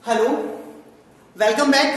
Hello, welcome back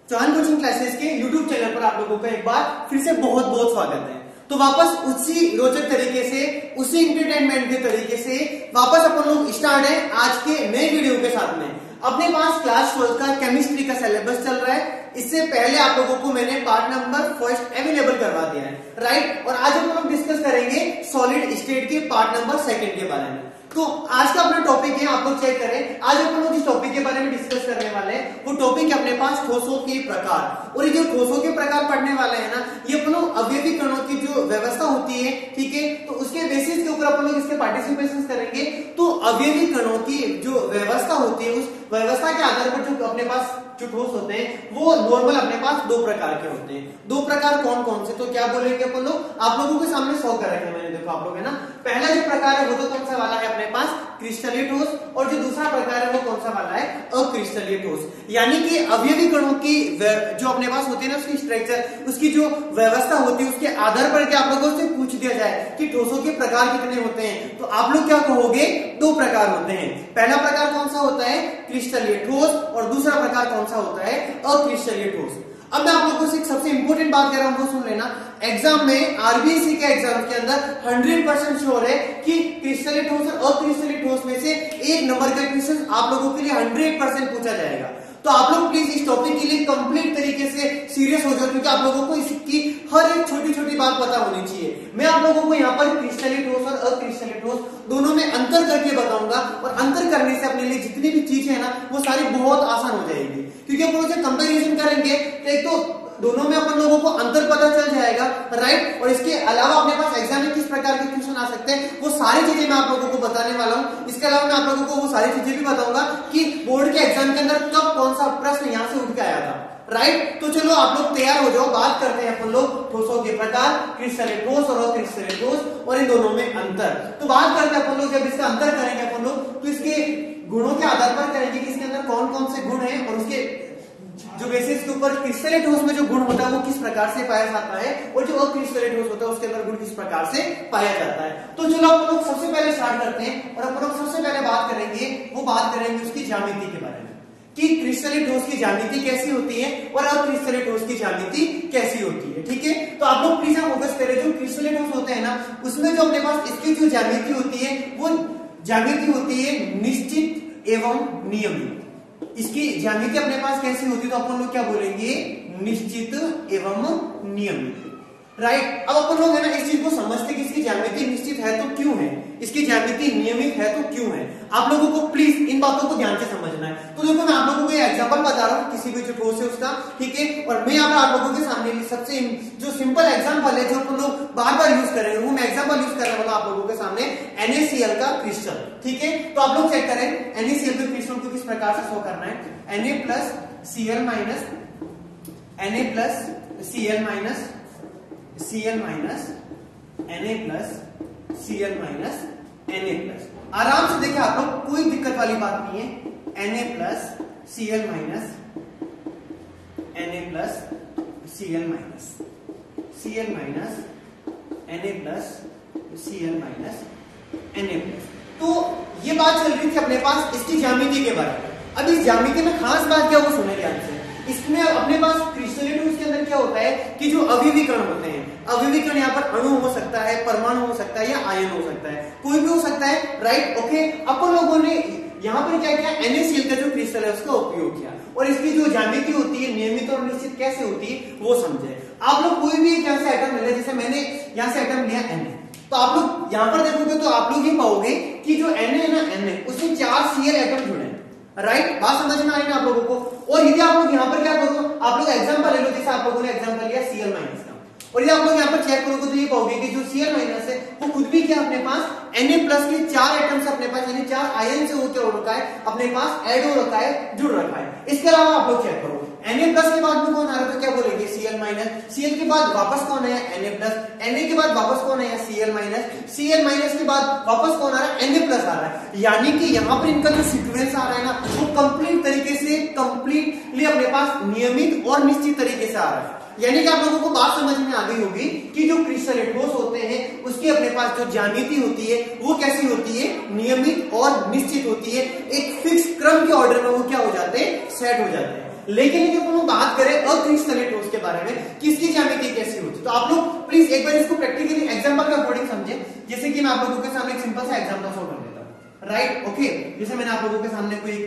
Chauhan coaching classes के YouTube channel पर आप लोगों का एक बार फिर से बहुत बहुत स्वागत है। तो वापस उसी रोचक तरीके से, उसी एंटरटेनमेंट के तरीके से वापस अपन लोग स्टार्ट है आज के नए वीडियो के साथ में। अपने पास क्लास 12 का केमिस्ट्री का सिलेबस चल रहा है। इससे पहले आप लोगों को मैंने पार्ट नंबर फर्स्ट अवेलेबल करवा दिया है, राइट। और आज हम लोग डिस्कस करेंगे सॉलिड स्टेट के पार्ट नंबर सेकंड के बारे में। तो आज का अपना टॉपिक है, आप लोग चेक करें। आज अपन लोग जिस टॉपिक के बारे में डिस्कस करने वाले हैं वो टॉपिक है अपने पास ठोसों के प्रकार। और ये जो ठोसों के प्रकार पढ़ने वाले हैं ना, ये अपन लोग अवयवी कणों की जो व्यवस्था होती है, ठीक है, तो उसके बेसिस के ऊपर अपन लोग इसके पार्टिसिपेशन करेंगे। तो अवयवी कणों की जो व्यवस्था होती है, उस व्यवस्था के आधार पर जो अपने पास जो ठोस होते हैं वो नॉर्मल अपने पास दो प्रकार के होते हैं। दो प्रकार कौन कौन से, तो क्या बोलेंगे अपन लोग, आप लोगों के सामने 100 कर रखे मैंने, देखो आप लोग है ना। पहला जो प्रकार है वो तो कौन सा वाला है अपने पास, क्रिस्टलीय ठोस। और जो दूसरा प्रकार है वो कौन सा वाला है, अक्रिस्टलीय ठोस। यानी कि अवयवी कणों की जो अपने पास होती है ना, उसकी स्ट्रक्चर, उसकी जो व्यवस्था होती है, उसके आधार पर आप लोगों से पूछ दिया जाए कि ठोसों के प्रकार कितने होते हैं, तो आप लोग क्या कहोगे, दो प्रकार होते हैं। पहला प्रकार कौन सा होता है, क्रिस्टलीय ठोस, और दूसरा प्रकार कौन सा होता है, अक्रिस्टलीय ठोस। अब मैं आप लोगों से सबसे इंपॉर्टेंट बात कर रहा हूं, वो सुन लेना। एग्जाम में, आरबीएससी के एग्जाम के अंदर 100% श्योर है कि क्रिस्टलीय ठोस और अक्रिस्टलीय ठोस में से एक नंबर का क्वेश्चन आप लोगों के लिए 100% पूछा जाएगा। तो आप लोग प्लीज इस टॉपिक के लिए कंप्लीट तरीके से सीरियस हो जाओ, क्योंकि आप लोगों को इसकी हर एक छोटी छोटी बात पता होनी चाहिए। मैं आप लोगों को यहाँ पर क्रिस्टलीय ठोस और अक्रिस्टलीय ठोस दोनों में अंतर करके बताऊंगा, और अंतर करने से अपने लिए जितनी भी चीजें है ना वो सारी बहुत आसान हो जाएगी। क्योंकि अपन लोग कंपेरिजन करेंगे तो एक तो दोनों में अपन लोगों को अंतर पता चल जाएगा, राइट। और इसके अलावा अपने पास एग्जाम में किस प्रकार के क्वेश्चन आ सकते हैं वो सारी चीजें मैं आप लोगों को बताने वाला हूं। इसके अलावा मैं आप लोगों को वो सारी चीजें भी बताऊंगा कि बोर्ड के एग्जाम के अंदर कब कौन सा प्रश्न यहां से उठ के आया था, राइट। तो चलो आप लोग तैयार हो जाओ, बात करते हैं अपन लोग ठोसों के प्रकार, क्रिस्टलीय ठोस और अक्रिस्टलीय ठोस, और इन दोनों में अंतर। तो बात करते हैं अपन लोग, जब इसका अंतर करेंगे अपन लोग तो इसके गुणों के आधार पर करेंगे कि इसके अंदर कौन कौन से गुण हैं, और उसके जो बेसिस के ऊपर क्रिस्टलीय ठोस में जो गुण होता है वो किस प्रकार से पाया जाता है, और जो अक्रिस्टलीय ठोस होता है उसके अंदर गुण किस प्रकार से पाया जाता है। तो चलो अपन लोग सबसे पहले स्टार्ट करते हैं, और अपन लोग सबसे पहले बात करेंगे उसकी ज्यामिति के बारे में, कि क्रिस्टलीय ठोस की ज्यामिति कैसी होती है और अक्रिस्टलीय ठोस की ज्यामिति कैसी होती है, ठीक है। तो आप लोग प्लीज फोकस करें, जो क्रिस्टलीय ठोस होते हैं ना, उसमें जो अपने पास इसकी जो ज्यामिति होती है वो ज्यामिति होती है निश्चित एवं नियमित। इसकी ज्यामिति अपने पास कैसी होती है, तो अपन लोग क्या बोलेंगे, निश्चित एवं नियमित, राइट। अब अपन लोग है ना इस चीज को समझते कि इसकी ज्यामिति निश्चित है तो क्यों है, इसकी ज्यामिति नियमित है तो क्यों है। आप लोगों को प्लीज इन बातों को ध्यान से समझना है। तो देखो मैं आप लोगों को एग्जांपल बता रहा हूँ किसी भी जो ठोस है उसका, ठीक है। और मैं यहाँ पर आप लोगों के सामने सबसे जो सिंपल एग्जांपल है जो अपन लोग बार बार यूज करेंगे, वो मैं एग्जांपल यूज करने वाला आप लोगों के सामने NaCl का क्रिस्टल, ठीक है। तो आप लोग चेक करें NaCl के क्रिस्टल को किस प्रकार से शो करना है, Na plus Cl minus Na plus Cl minus Cl minus Na plus Cl minus Na plus. आराम से देखिए आप लोग, कोई दिक्कत वाली बात नहीं है। Na plus Cl minus Na plus Cl minus Cl minus Na plus Cl minus Na plus. तो ये बात चल रही थी अपने पास इसकी ज्यामिति के बारे में। अब इस ज्यामिति में खास बात क्या वो सुने ध्यान से। इसमें अपने पास क्रिस्टलीय ठोस के अंदर क्या होता है कि जो अवयवी कण होते हैं, अवयवी कण यहाँ पर अणु हो सकता है, परमाणु हो सकता है, या आयन हो सकता है, कोई भी हो सकता है, राइट, ओके। अपन लोगों ने यहाँ पर क्या किया, NaCl का जो क्रिस्टल है उसका उपयोग किया, और इसकी जो ज्यामिति होती है नियमित और निश्चित कैसे होती है वो समझे। आप लोग कोई भी यहाँ से आइटम ले, जैसे मैंने यहाँ से आइटम लिया Na, तो आप लोग यहाँ पर देखोगे तो आप लोग ये पाओगे कि जो Na है ना, Na उसमें 4 Cl एटम जुड़े हैं, राइट। बात समझ में आई ना आप लोगों को। और यदि आप लोग यहाँ पर क्या करो, आप लोग एग्जांपल ले लो, जैसे आप लोगों ने एग्जांपल लिया Cl माइनस का, और यदि आप लोग यहाँ पर चेक करोगे तो ये पाओगे कि जो Cl माइनस है वो खुद भी क्या अपने पास Na प्लस के 4 एटम से अपने पास, यानी 4 आयन से होकर हो रखा है, अपने पास ऐड हो रखा है, जुड़ रखा है। इसके अलावा आप लोग चेक करो, Na प्लस के बाद में कौन आ रहा है, तो क्या बोलेंगे Cl माइनस, Cl के बाद वापस कौन है Na प्लस, Na के बाद वापस कौन है Cl माइनस, Cl माइनस के बाद वापस कौन आ रहा है Na प्लस आ रहा है। यानी कि यहाँ पर इनका जो सीक्वेंस आ रहा है ना वो कंप्लीट तरीके से, कंप्लीटली अपने पास नियमित और निश्चित तरीके से आ रहा है। यानी कि आप लोगों को बात समझ में आ गई होगी कि जो क्रिस्टलीय ठोस होते हैं उसकी अपने पास जो ज्यामिति होती है वो कैसी होती है, नियमित और निश्चित होती है, एक फिक्स क्रम क्रम के ऑर्डर में वो क्या हो जाते हैं, सेट हो जाते हैं। लेकिन जब हम लोग बात करें अक्रिस्टलीय ठोस के बारे में कि इसकी ज्यामिति कैसी होती है, तो आप लोग प्लीज एक बार इसको प्रैक्टिकली एग्जांपल के अकॉर्डिंग समझे। जैसे कि मैं आप लोगों के सामने एक सिंपल सा एग्जांपल सॉल्व कर देता हूं, राइट, ओके। जैसे मैंने आप लोगों के सामने कोई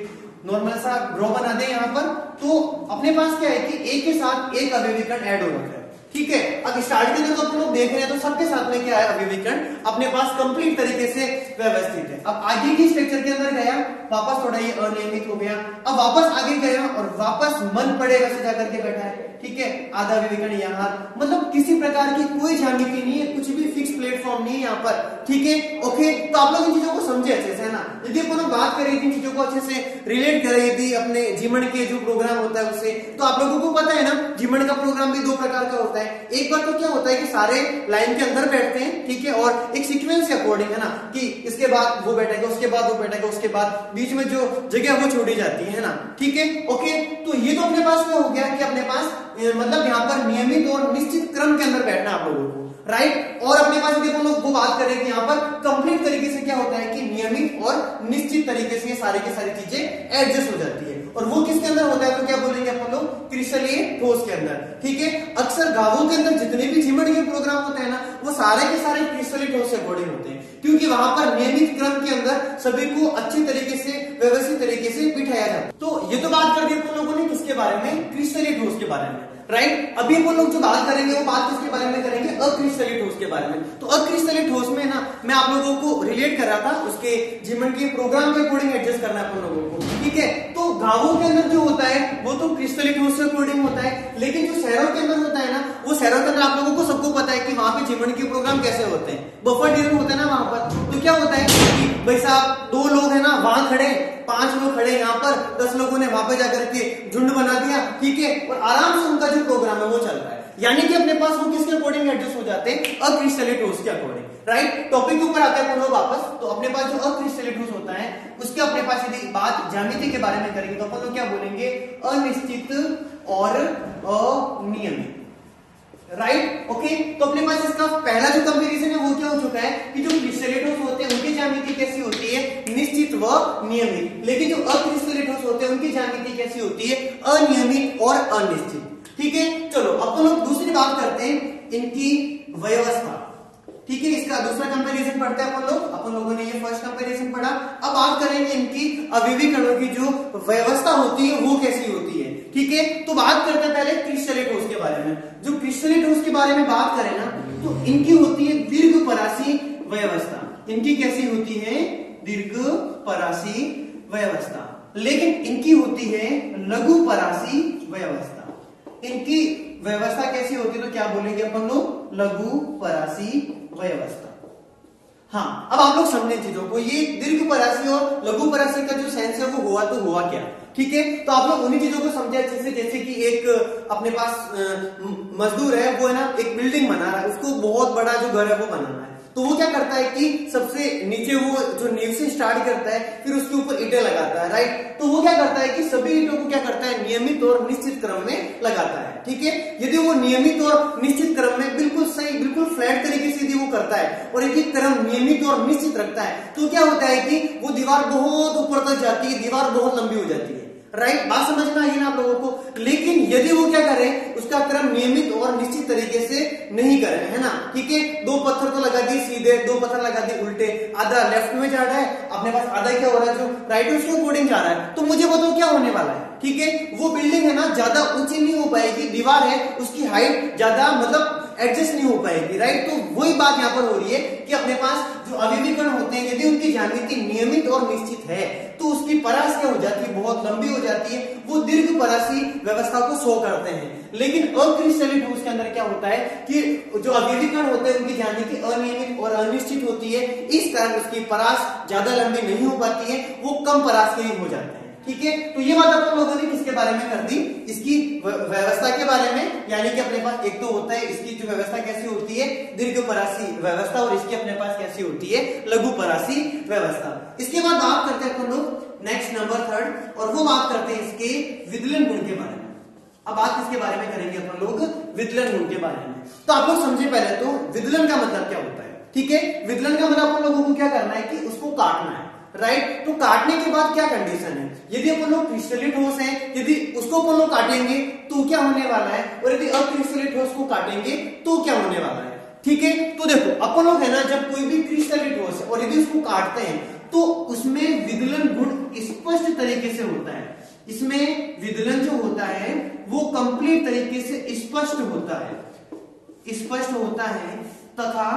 नॉर्मल सा ड्रॉ बना दे यहाँ पर, तो अपने पास क्या है कि एक के साथ एक अवयवी कण ऐड हो रखा है, ठीक है। अब स्टार्ट के अंदर तो अपन लोग देख रहे हैं तो सबके साथ में क्या है, अवयवी कण अपने पास कंप्लीट तरीके से व्यवस्थित है। अब आगे की स्ट्रक्चर के अंदर गया, वापस थोड़ा ये अनियमित हो गया, अब वापस आगे गया और वापस मन पड़े वैसे जाकर के बैठा है, ठीक है। आधा अवयवी कण यहाँ, मतलब किसी प्रकार की कोई ज्यामिति नहीं है, कुछ भी फिक्स प्लेटफॉर्म नहीं है यहाँ पर, ठीक है, ओके। तो आप लोग इन चीजों को समझे अच्छे से, है ना। यदि अपन बात करें इन चीजों को अच्छे से रिलेट करें यदि अपने जीवन के जो प्रोग्राम होता है उससे, तो आप लोगों को पता है ना, जीवन का प्रोग्राम भी दो प्रकार का होता है। एक बार तो क्या होता है कि सारे लाइन के अंदर बैठते हैं, ठीक है, और एक सीक्वेंस के अकॉर्डिंग, है ना, कि इसके बाद वो बैठेगा, उसके बाद वो बैठेगा, उसके बाद बीच में जो जगह वो छोड़ी जाती है ना, ठीक है, ओके। तो ये तो अपने पास क्या हो गया कि अपने पास मतलब यहाँ पर नियमित और निश्चित क्रम के अंदर बैठना आप लोगों को, राइट। और अपने पास यदि हम लोग वो बात करें कि यहाँ पर कंप्लीट तरीके से क्या होता है कि नियमित और निश्चित तरीके से सारी की सारी चीजें एडजस्ट हो जाती है, और वो किसके अंदर होता है, तो क्या बोलेंगे अपन लोग, क्रिस्टलीय ठोस के अंदर, ठीक है। अक्सर गांवों के अंदर जितने भी जीवन के प्रोग्राम होते हैं ना, वो सारे के सारे क्रिस्टलीय ठोस से अकॉर्डिंग होते हैं, क्योंकि वहां पर नियमित क्रम के अंदर सभी को अच्छी तरीके से व्यवस्थित तरीके से बिठाया जाता है। तो ये तो बात कर दी अपन लोगों ने किसके बारे में, क्रिस्टलीय ठोस के बारे में, राइट। अभी अपन लोग जो बात करेंगे वो बात किसके बारे में करेंगे, अक्रिस्टलीय ठोस के बारे में। तो अक्रिस्टलीय ठोस में ना मैं आप लोगों को रिलेट कर रहा था उसके जीवन के प्रोग्राम के अकॉर्डिंग एडजस्ट करना है अपन लोगों को, ठीक है। तो गांवों के अंदर जो होता है वो तो क्रिस्टलीय ठोस से अकॉर्डिंग होता है, लेकिन जो शहरों के अंदर होता है ना, वो शहरों के अंदर आप लोगों को सबको पता है कि वहां पे जीवन के प्रोग्राम कैसे होते हैं, बफर ड्यूरिंग होता है ना वहां पर। तो क्या होता है कि भाई साहब 2 लोग है ना वहां खड़े, 5 लोग खड़े यहाँ पर, 10 लोगों ने वहां पे जाकर के झुंड बना दिया, ठीक है, और आराम से उनका जो प्रोग्राम है वो चल रहा है। यानी कि अपने पास वो किसके अकॉर्डिंग एडजस्ट हो जाते हैं, अक्रिस्टलीय ठोस के अकॉर्डिंग, राइट। टॉपिक के ऊपर आते हैं हम लोग वापस। तो अपने पास जो अक्रिस्टलीय ठोस होता है उसके अपने पास यदि बात ज्यामिति के बारे में करेंगे तो अपन लोग क्या बोलेंगे, अनिश्चित और अनियमित, राइट, ओके। तो अपने पास इसका पहला जो कंपैरिजन है वो क्या हो चुका है कि जो क्रिस्टलीय ठोस होते हैं उनकी ज्यामिति कैसी होती है, निश्चित व नियमित, लेकिन जो अक्रिस्टलीय ठोस होते हैं उनकी ज्यामिति कैसी होती है, अनियमित और अनिश्चित, ठीक है। चलो अब तो लोग दूसरी बात करते हैं इनकी व्यवस्था, ठीक है। इसका दूसरा कंपैरिजन पढ़ते हैं अपन लोगों ने ये फर्स्ट कंपैरिजन पढ़ा। अब बात करेंगे इनकी अवयवी कणों की जो व्यवस्था होती है वो कैसी होती है, ठीक है। तो बात करते हैं पहले क्रिस्टलीय ठोस के बारे में। जो क्रिस्टलीय ठोस के बारे में बात करें ना, तो इनकी होती है दीर्घपरासी व्यवस्था। इनकी कैसी होती है, दीर्घपरासी व्यवस्था, लेकिन इनकी होती है लघुपरासी व्यवस्था। इनकी व्यवस्था कैसी होती है तो क्या बोलेंगे अपन लोग, लघुपरासी व्यवस्था। हाँ, अब आप लोग समझे चीजों को, ये दीर्घपरासी और लघुपरासी का जो सेंस है वो हुआ तो हुआ क्या, ठीक है। तो आप लोग उन्हीं चीजों को समझे अच्छे से, जैसे कि एक अपने पास मजदूर है, वो है ना एक बिल्डिंग बना रहा है, उसको बहुत बड़ा जो घर है वो बनाना है। तो वो क्या करता है कि सबसे नीचे वो जो नींव से स्टार्ट करता है, फिर उसके ऊपर ईंटें लगाता है, राइट। तो वो क्या करता है कि सभी ईंटों को क्या करता है, नियमित और निश्चित क्रम में लगाता है, ठीक है। यदि वो नियमित और निश्चित क्रम में बिल्कुल सही, बिल्कुल फ्लैट तरीके से यदि वो करता है और एक एक क्रम नियमित और निश्चित रखता है, तो क्या होता है कि वो दीवार बहुत ऊपर तक जाती है, दीवार बहुत लंबी हो जाती है, राइट। बात समझ में आई ना आप लोगों को। लेकिन यदि वो क्या करे, उसका क्रम नियमित और निश्चित तरीके से नहीं करे, है ना, ठीक है। 2 पत्थर तो लगा दिए सीधे, 2 पत्थर लगा दिए उल्टे, आधा लेफ्ट में जा रहा है, अपने पास आधा क्या हो रहा है जो राइट है उसके अकॉर्डिंग जा रहा है, तो मुझे बताओ क्या होने वाला है, ठीक है। वो बिल्डिंग है ना ज्यादा ऊंची नहीं हो पाएगी, दीवार है उसकी हाइट ज्यादा मतलब एडजस्ट नहीं हो पाएगी, राइट। तो वही बात यहाँ पर हो रही है कि अपने पास जो अवयवी कण होते हैं यदि उनकी ज्यामिति नियमित और निश्चित है तो उसकी परास क्या हो जाती है, बहुत लंबी हो जाती है, वो दीर्घपरासी व्यवस्था को शो करते हैं। लेकिन अक्रिस्टलीय ठोस के अंदर क्या होता है कि जो अवयवी कण होते हैं उनकी ज्यामिति अनियमित और अनिश्चित होती है, इस कारण उसकी परास ज्यादा लंबी नहीं हो पाती है, वो कम परास के ही हो जाते हैं, ठीक है। तो ये बात अपन लोगों ने किसके बारे में कर दी, इसकी व्यवस्था के बारे में। यानी कि अपने पास एक तो होता है इसकी जो व्यवस्था कैसी होती है, दीर्घपरासी व्यवस्था, और इसकी अपने पास कैसी होती है, लघुपरासी व्यवस्था। इसके बाद बात करते हैं अपन लोग नेक्स्ट नंबर 3, और वो बात करते हैं इसके विदलन गुण के बारे में। अब बात किसके बारे में करेंगे अपन लोग, विदलन गुण के बारे में। तो आप लोग समझे पहले तो विदलन का मतलब क्या होता है, ठीक है। विदलन का मतलब अपन लोगों को क्या करना है कि उसको काटना है, राइट। तो काटने के बाद क्या कंडीशन है, यदि अपन लोग क्रिस्टलीय ठोस है, यदि उसको अपन लोग काटेंगे तो क्या होने वाला है, और यदि अक्रिस्टलीय ठोस को काटेंगे तो क्या होने वाला है। ठीक है, तो देखो अपन लोग है ना, जब कोई भी क्रिस्टलीय ठोस है और यदि उसको काटते हैं तो उसमें विदलन गुण स्पष्ट तरीके से होता है, इसमें विदलन जो होता है वो कंप्लीट तरीके से स्पष्ट होता है, स्पष्ट होता है तथा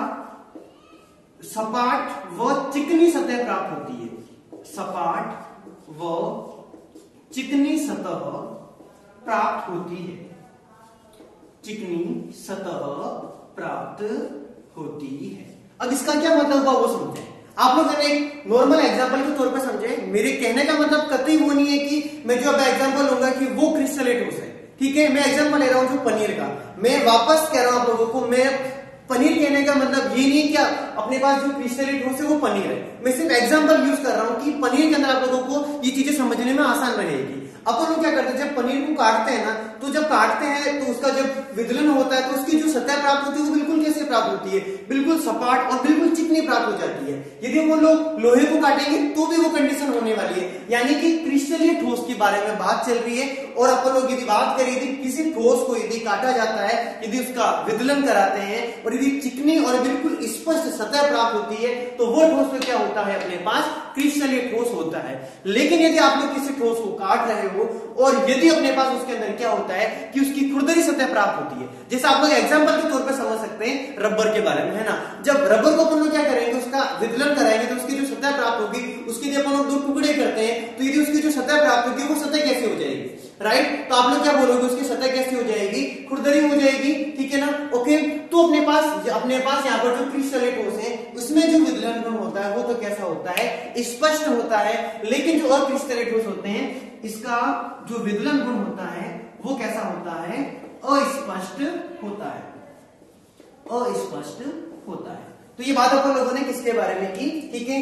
सपाट व चिकनी सतह प्राप्त होती है, सपाट व चिकनी सतह प्राप्त होती है, चिकनी सतह प्राप्त होती है। अब इसका क्या मतलब हुआ वो समझे। आप लोग एक नॉर्मल एग्जांपल के तौर पे समझे, मेरे कहने का मतलब कतई वो नहीं है कि मैं जो अब एग्जांपल लूंगा कि वो क्रिस्टलीय ठोस है। ठीक है, मैं एग्जांपल ले रहा हूं जो पनीर का, मैं वापस कह रहा हूं आप लोगों को, मैं पनीर कहने का मतलब ये नहीं क्या अपने पास जो क्रिस्टलीय ठोस है वो पनीर है, मैं सिर्फ एग्जांपल यूज कर रहा हूं कि पनीर के अंदर आप लोगों को ये चीजें समझने में आसान रहेगी। अपन लोग क्या करते हैं, जब पनीर को काटते हैं ना, तो जब काटते हैं तो उसका जब विदलन होता है तो उसकी जो सतह प्राप्त होती है वो बिल्कुल कैसे प्राप्त होती है, बिल्कुल सपाट और बिल्कुल चिकनी प्राप्त हो जाती है। यदि वो लोग लोहे को काटेंगे तो भी वो कंडीशन होने वाली है, यानी कि क्रिस्टलीय ठोस के बारे में बात चल रही है। और अपन लोग यदि बात करें, यदि किसी ठोस को यदि काटा जाता है, यदि उसका विदलन कराते हैं और यदि चिकनी और बिल्कुल स्पष्ट सतह प्राप्त होती है तो वो ठोस में क्या होता है, अपने पास क्रिस्टलीय ठोस होता है। लेकिन यदि आप लोग किसी ठोस को काट रहे हो और यदि अपने पास उसके अंदर क्या होता है कि उसकी खुरदरी सतह प्राप्त होती है, जैसे आप लोग एग्जांपल के तौर पे समझ सकते हैं रबर के बारे में, है ना। जब रबर को अपन लोग क्या करेंगे, उसका विदलन कराएंगे तो उसकी जो सतह प्राप्त होगी, उसके लिए अपन लोग दो टुकड़े करते हैं, तो यदि उसकी जो सतह प्राप्त होगी वो सतह कैसे हो जाएगी, राइट। तो आप लोग क्या बोलोगे, उसकी सतह कैसी हो जाएगी, खुरदरी हो जाएगी। ठीक है ना, ओके। तो अपने पास यहाँ पर जो क्रिस्टलीय ठोस है उसमें जो विदलन गुण होता है वो तो कैसा होता है, स्पष्ट होता है। लेकिन जो अक्रिस्टलीय ठोस होते हैं इसका जो विदलन गुण होता है वो कैसा होता है, अस्पष्ट होता है, अस्पष्ट होता है। तो ये बात अपन लोगों ने किसके बारे में की, ठीक है।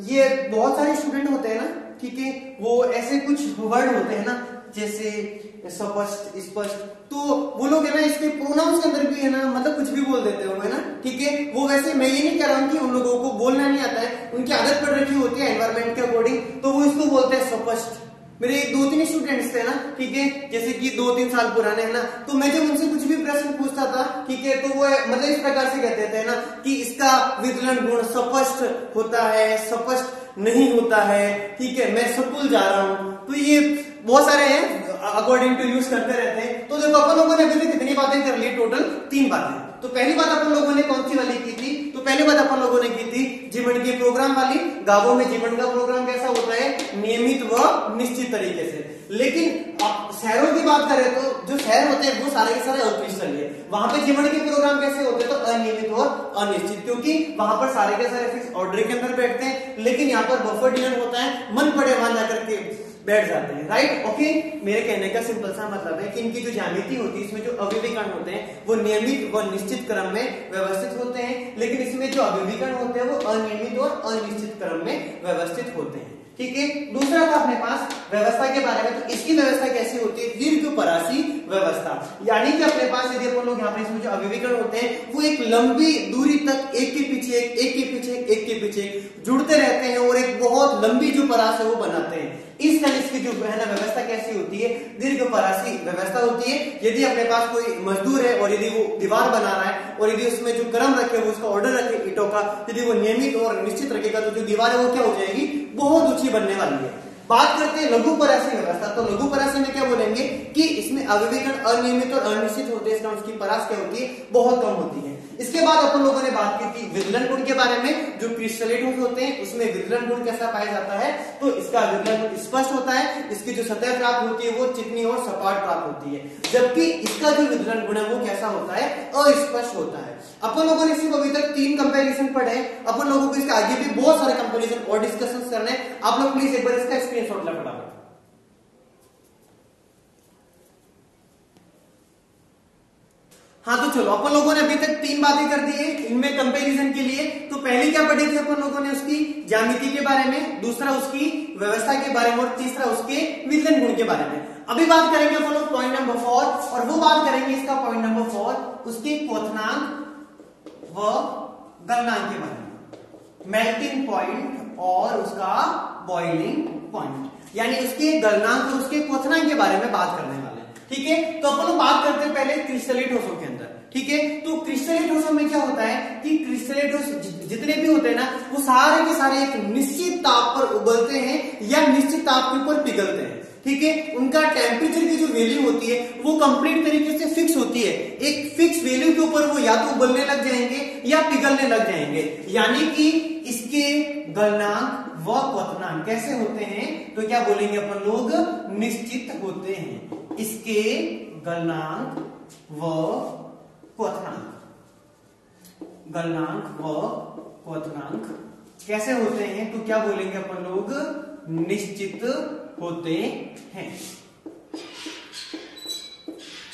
ये बहुत सारे स्टूडेंट होते हैं ना, ठीक है, वो ऐसे कुछ वर्ड होते हैं ना, जैसे स्पष्ट, स्पष्ट, तो वो लोग है ना इसके प्रोनाउंस के अंदर भी है ना मतलब कुछ भी बोल देते होंगे ना। ठीक है, वो वैसे मैं ये नहीं कह रहा हूं कि उन लोगों को बोलना नहीं आता है, उनकी आदत पड़ रखी होती है एनवायरमेंट के अकॉर्डिंग, तो वो इसको बोलते हैं स्पष्ट। मेरे 2-3 स्टूडेंट्स थे ना, ठीक है, जैसे कि 2-3 साल पुराने है ना, तो मैं जब उनसे कुछ भी प्रश्न पूछता था, ठीक है, तो वो मतलब इस प्रकार से कहते थे ना कि इसका विदलन गुण स्पष्ट होता है, स्पष्ट नहीं होता है। ठीक है, मैं स्कूल जा रहा हूं, तो ये बहुत सारे हैं अकॉर्डिंग टू यूज करते रहते हैं। तो देखो अपन लोगों ने अभी तक कितनी बातें कर ली, टोटल 3 बातें। तो पहली बात अपन लोगों ने कौन सी वाली की थी, तो पहली बात अपन लोगों ने की थी जीवन के प्रोग्राम वाली। गांवों में जीवन का प्रोग्राम कैसा होता है, नियमित व निश्चित तरीके से। लेकिन शहरों की बात करें तो जो शहर होते हैं वो सारे के सारे अक्रिस्टलीय है, वहां पे जीवन के प्रोग्राम कैसे होते हैं, तो अनियमित और अनिश्चित, क्योंकि वहां पर सारे के सारे फिक्स ऑर्डर के अंदर बैठते हैं। लेकिन यहाँ पर बफर डिवीजन होता है, मन पड़े वहां जाकर के बैठ जाते हैं, राइट। ओके, मेरे कहने का सिंपल सा मतलब है कि इनकी जो ज्यामिति होती है, इसमें जो अवयवीकरण होते हैं वो नियमित व निश्चित क्रम में व्यवस्थित होते हैं, लेकिन इसमें जो अवयवीकरण होते हैं वो अनियमित और अनिश्चित क्रम में व्यवस्थित होते हैं। ठीक है, दूसरा था अपने पास व्यवस्था के बारे में। तो इसकी व्यवस्था कैसी होती है, दीर्घपरासी व्यवस्था, यानी कि अपने पास यदि अपन लोग यहाँ पर इसमें जो अवयवीकरण होते हैं वो एक लंबी दूरी तक एक के पीछे एक के पीछे एक के पीछे जुड़ते रहते हैं और एक बहुत लंबी जो परास है वो बनाते हैं। इस तरह की जो है ना व्यवस्था कैसी होती है, दीर्घपरासी व्यवस्था होती है। यदि अपने पास कोई मजदूर है और यदि वो दीवार बना रहा है और यदि उसमें जो क्रम रखे वो उसका ऑर्डर रखे ईंटों का, यदि वो नियमित और निश्चित रखेगा तो जो दीवार है वो क्या हो जाएगी, बहुत ऊंची बनने वाली है। बात करते हैं लघुपरासी व्यवस्था। तो लघुपरासी में क्या बोलेंगे कि इसमें अवयवीकरण अनियमित और अनिश्चित होते हैं, इसका उसकी परास क्या होती है, बहुत कम होती है। इसके बाद अपन लोगों ने बात की थी विदलन गुण के बारे में। जो क्रिस्टलीय ठोस होते हैं उसमें विदलन गुण कैसा पाया जाता है, तो इसका विदलन गुण स्पष्ट होता है, इसकी जो सतह प्राप्त होती है वो चिकनी और सपाट प्राप्त होती है, जबकि इसका जो विदलन गुण है वो कैसा होता है, अस्पष्ट होता है। अपन लोगों ने सिर्फ अभी तक 3 कंपैरिजन पढ़े, अपन लोगों को इसके आगे भी बहुत सारे कंपैरिजन और डिस्कशन करने। आप लोग प्लीज एक बार इसका स्क्रीनशॉट ले फटाफट। हाँ, तो चलो अपन लोगों ने अभी तक 3 बातें कर दी है इनमें कंपैरिजन के लिए। तो पहली क्या पढ़ी थी अपन लोगों ने, उसकी ज्यामिति के बारे में, दूसरा उसकी व्यवस्था के बारे में और तीसरा उसके विदलन गुण के बारे में। अभी बात करेंगे अपन लोग पॉइंट नंबर 4, और वो बात करेंगे इसका पॉइंट नंबर 4 उसके क्वथनांक व गलनांक के बारे में। मेल्टिंग पॉइंट और उसका बॉइलिंग पॉइंट, यानी उसके गलनांक और उसके क्वथनांक के बारे में बात करने वाले हैं। ठीक है, तो अपन लोग बात करते हैं पहले क्रिस्टलीय ठोसों के अंदर। ठीक है, तो क्रिस्टलीय ठोसों में क्या होता है कि क्रिस्टलीय ठोस जितने भी होते हैं ना, वो सारे के सारे एक निश्चित ताप पर उबलते हैं या निश्चित ताप के ऊपर पिघलते हैं। ठीक है, उनका टेम्परेचर की जो वैल्यू होती है वो कंप्लीट तरीके से फिक्स होती है। एक फिक्स वैल्यू के ऊपर वो या तो उबलने लग जाएंगे या पिघलने लग जाएंगे, यानी कि इसके गलनांक व क्वथनांक कैसे होते हैं, तो क्या बोलेंगे अपन लोग, निश्चित होते हैं। इसके गलनांक व क्वथनांक, गलनांक व क्वथनांक कैसे होते हैं, तो क्या बोलेंगे अपन लोग, निश्चित होते हैं।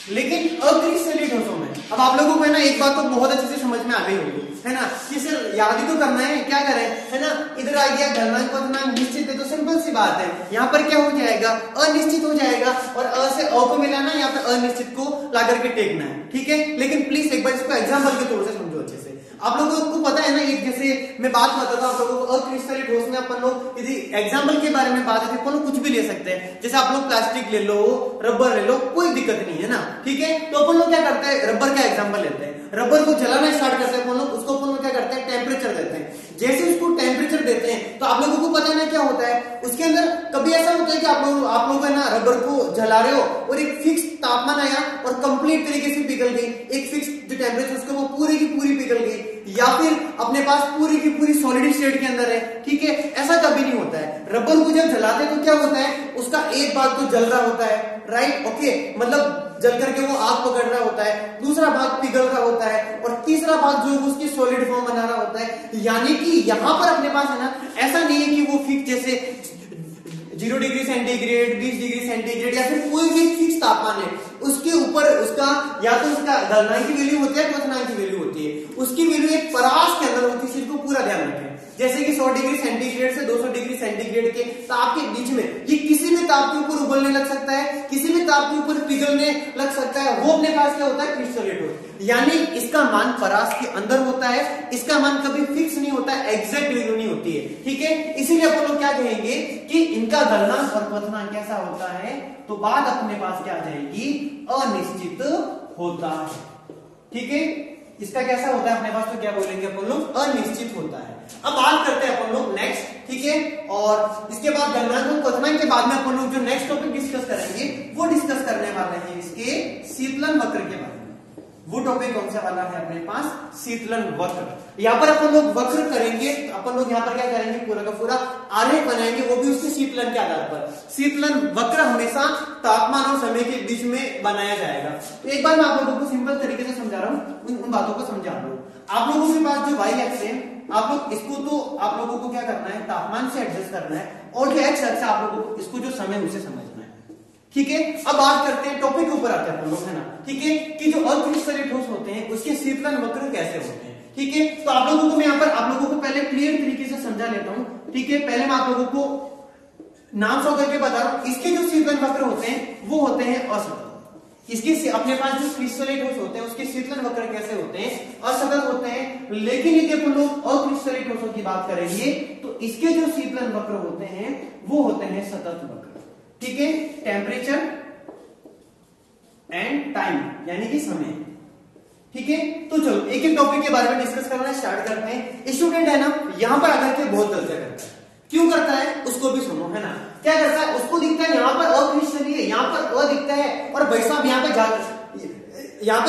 लेकिन अक्रिस्टलीय ठोसों में, अब आप लोगों को है ना एक बात तो बहुत अच्छे से समझ में आ गई होगी, है ना, कि सर याद ही तो करना है, क्या करें, है ना, इधर आ गया गलनांक क्वथनांक निश्चित है, तो सिंपल सी बात है, यहाँ पर क्या हो जाएगा, अनिश्चित हो जाएगा, और अ से अ को मिलाना है, यहाँ पर अनिश्चित को ला करके टेकना है। ठीक है, लेकिन प्लीज एक बार इसको एग्जाम्पल के तौर से समझो अच्छे से। आप लोगों को पता है ना, एक जैसे मैं बात करता था आप लोगों को, अक्रिस्टलीय ठोस में अपन लोग यदि एग्जाम्पल के बारे में बात है, अपन लोग कुछ भी ले सकते हैं, जैसे आप लोग प्लास्टिक ले लो, रबर ले लो, कोई दिक्कत नहीं है ना। ठीक है, तो अपन लोग क्या करते हैं, रबर का एग्जाम्पल लेते हैं, रबर को जलाना स्टार्ट करते हैं अपन लोग, उसको अपन लोग क्या करते हैं, टेम्परेचर देते हैं। जैसे उसको टेम्परेचर देते हैं तो आप लोगों को पता है ना क्या होता है, उसके अंदर कभी ऐसा होता है कि आप लोग है ना रबर को जला रहे हो और एक फिक्स तापमान आया और कंप्लीट तरीके से पिघल गई, एक फिक्स जो टेम्परेचर उसको वो पूरी की पूरी पिघल गई, या फिर अपने पास पूरी की पूरी सॉलिड स्टेट के अंदर है। ठीक है, ऐसा कभी नहीं होता है। रबर को जब जलाते हैं तो क्या होता है, उसका एक भाग तो जल रहा होता है, राइट, ओके, मतलब जल करके वो आग पकड़ रहा होता है, दूसरा भाग पिघल रहा होता है, और तीसरा भाग जो है उसकी सॉलिड फॉर्म बना रहा होता है। यानी कि यहाँ पर अपने पास है ना, ऐसा नहीं है कि वो फिक्स जैसे 0 डिग्री सेंटीग्रेड, 20 डिग्री सेंटीग्रेड या फिर कोई भी फिक्स तापमान है, उसके ऊपर उसका या तो उसका गलनांक की वैल्यू होती है, क्वथनांक की वैल्यू होती है, उसकी वैल्यू एक परास के अंदर होती है। चीज को पूरा ध्यान रखें, जैसे कि 100 डिग्री सेंटीग्रेड से 200 डिग्री सेंटीग्रेड के ताप के बीच में ये किसी भी ताप के ऊपर उबलने लग सकता है, किसी भी ताप के ऊपर पिघलने लग सकता है, वो अपने पास क्या होता है, क्रिस्टलीय ठोस। यानी इसका मान परास के अंदर होता है, इसका मान कभी फिक्स नहीं होता है, एग्जैक्ट वैल्यू नहीं होती है। ठीक है, इसीलिए अपन लोग क्या कहेंगे कि इनका गलनांक और क्वथनांक कैसा होता है, तो बात अपने पास क्या आ जाएगी, अनिश्चित होता है। ठीक है, इसका कैसा होता है अपने पास, तो क्या बोलेंगे अपन लोग, अनिश्चित होता है। अब बात करते हैं अपन लोग नेक्स्ट। ठीक है, और इसके बाद गलनांक और क्वथनांक के बाद में अपन लोग जो नेक्स्ट टॉपिक डिस्कस करेंगे वो डिस्कस करने वाले हैं इसके शीतलन वक्र के बारे में। वो टॉपिक कौन सा वाला है अपने पास, शीतलन वक्र। यहाँ पर अपन लोग वक्र करेंगे, अपन लोग यहाँ पर क्या करेंगे, पूरा का पूरा आरेख बनाएंगे, वो भी उसके शीतलन के आधार पर। शीतलन वक्र हमेशा तापमान और समय के बीच में बनाया जाएगा। तो एक बार मैं आप लोगों को सिंपल तरीके से समझा रहा हूँ, उन बातों को समझा लो। आप लोगों के पास जो वाई एक्स है, आप लोग इसको तो आप लोगों को क्या करना है, तापमान से एडजस्ट करना है, और जो एक्स एक्स है आप लोगों को इसको जो समय उसे समझना है। ठीक है, अब बात करते हैं टॉपिक के ऊपर आते हैं अपन लोग, है ना। ठीक है, कि जो अक्रिस्टलीय ठोस होते हैं उसके शीतलन वक्र कैसे होते हैं। ठीक है, तो आप लोगों को मैं यहाँ पर आप लोगों को पहले क्लियर तरीके से समझा लेता हूँ। ठीक है, पहले मैं आप लोगों को नाम सौ करके बता रहा हूँ। इसके जो शीतलन वक्र होते हैं वो होते हैं असतत। इसके अपने पास जो क्रिस्टलीय ठोस होते हैं उसके शीतलन वक्र कैसे होते हैं, असतत होते हैं। लेकिन यदि अपन लोग अक्रिस्टलीय ठोसों की बात करेंगे तो इसके जो शीतलन वक्र होते हैं वो होते हैं सतत वक्र। ठीक है, टेम्परेचर एंड टाइम यानी कि समय। ठीक है, तो चलो एक एक टॉपिक के बारे में डिस्कस करना स्टार्ट करते हैं। स्टूडेंट है ना, यहां पर आकर के बहुत गलतियां करता है। क्यों करता है उसको भी सुनो, है ना। क्या करता है, उसको दिखता है यहाँ पर अक्रिस्टलीय है, यहाँ पर अ दिखता है, और भाई साहब यहाँ पे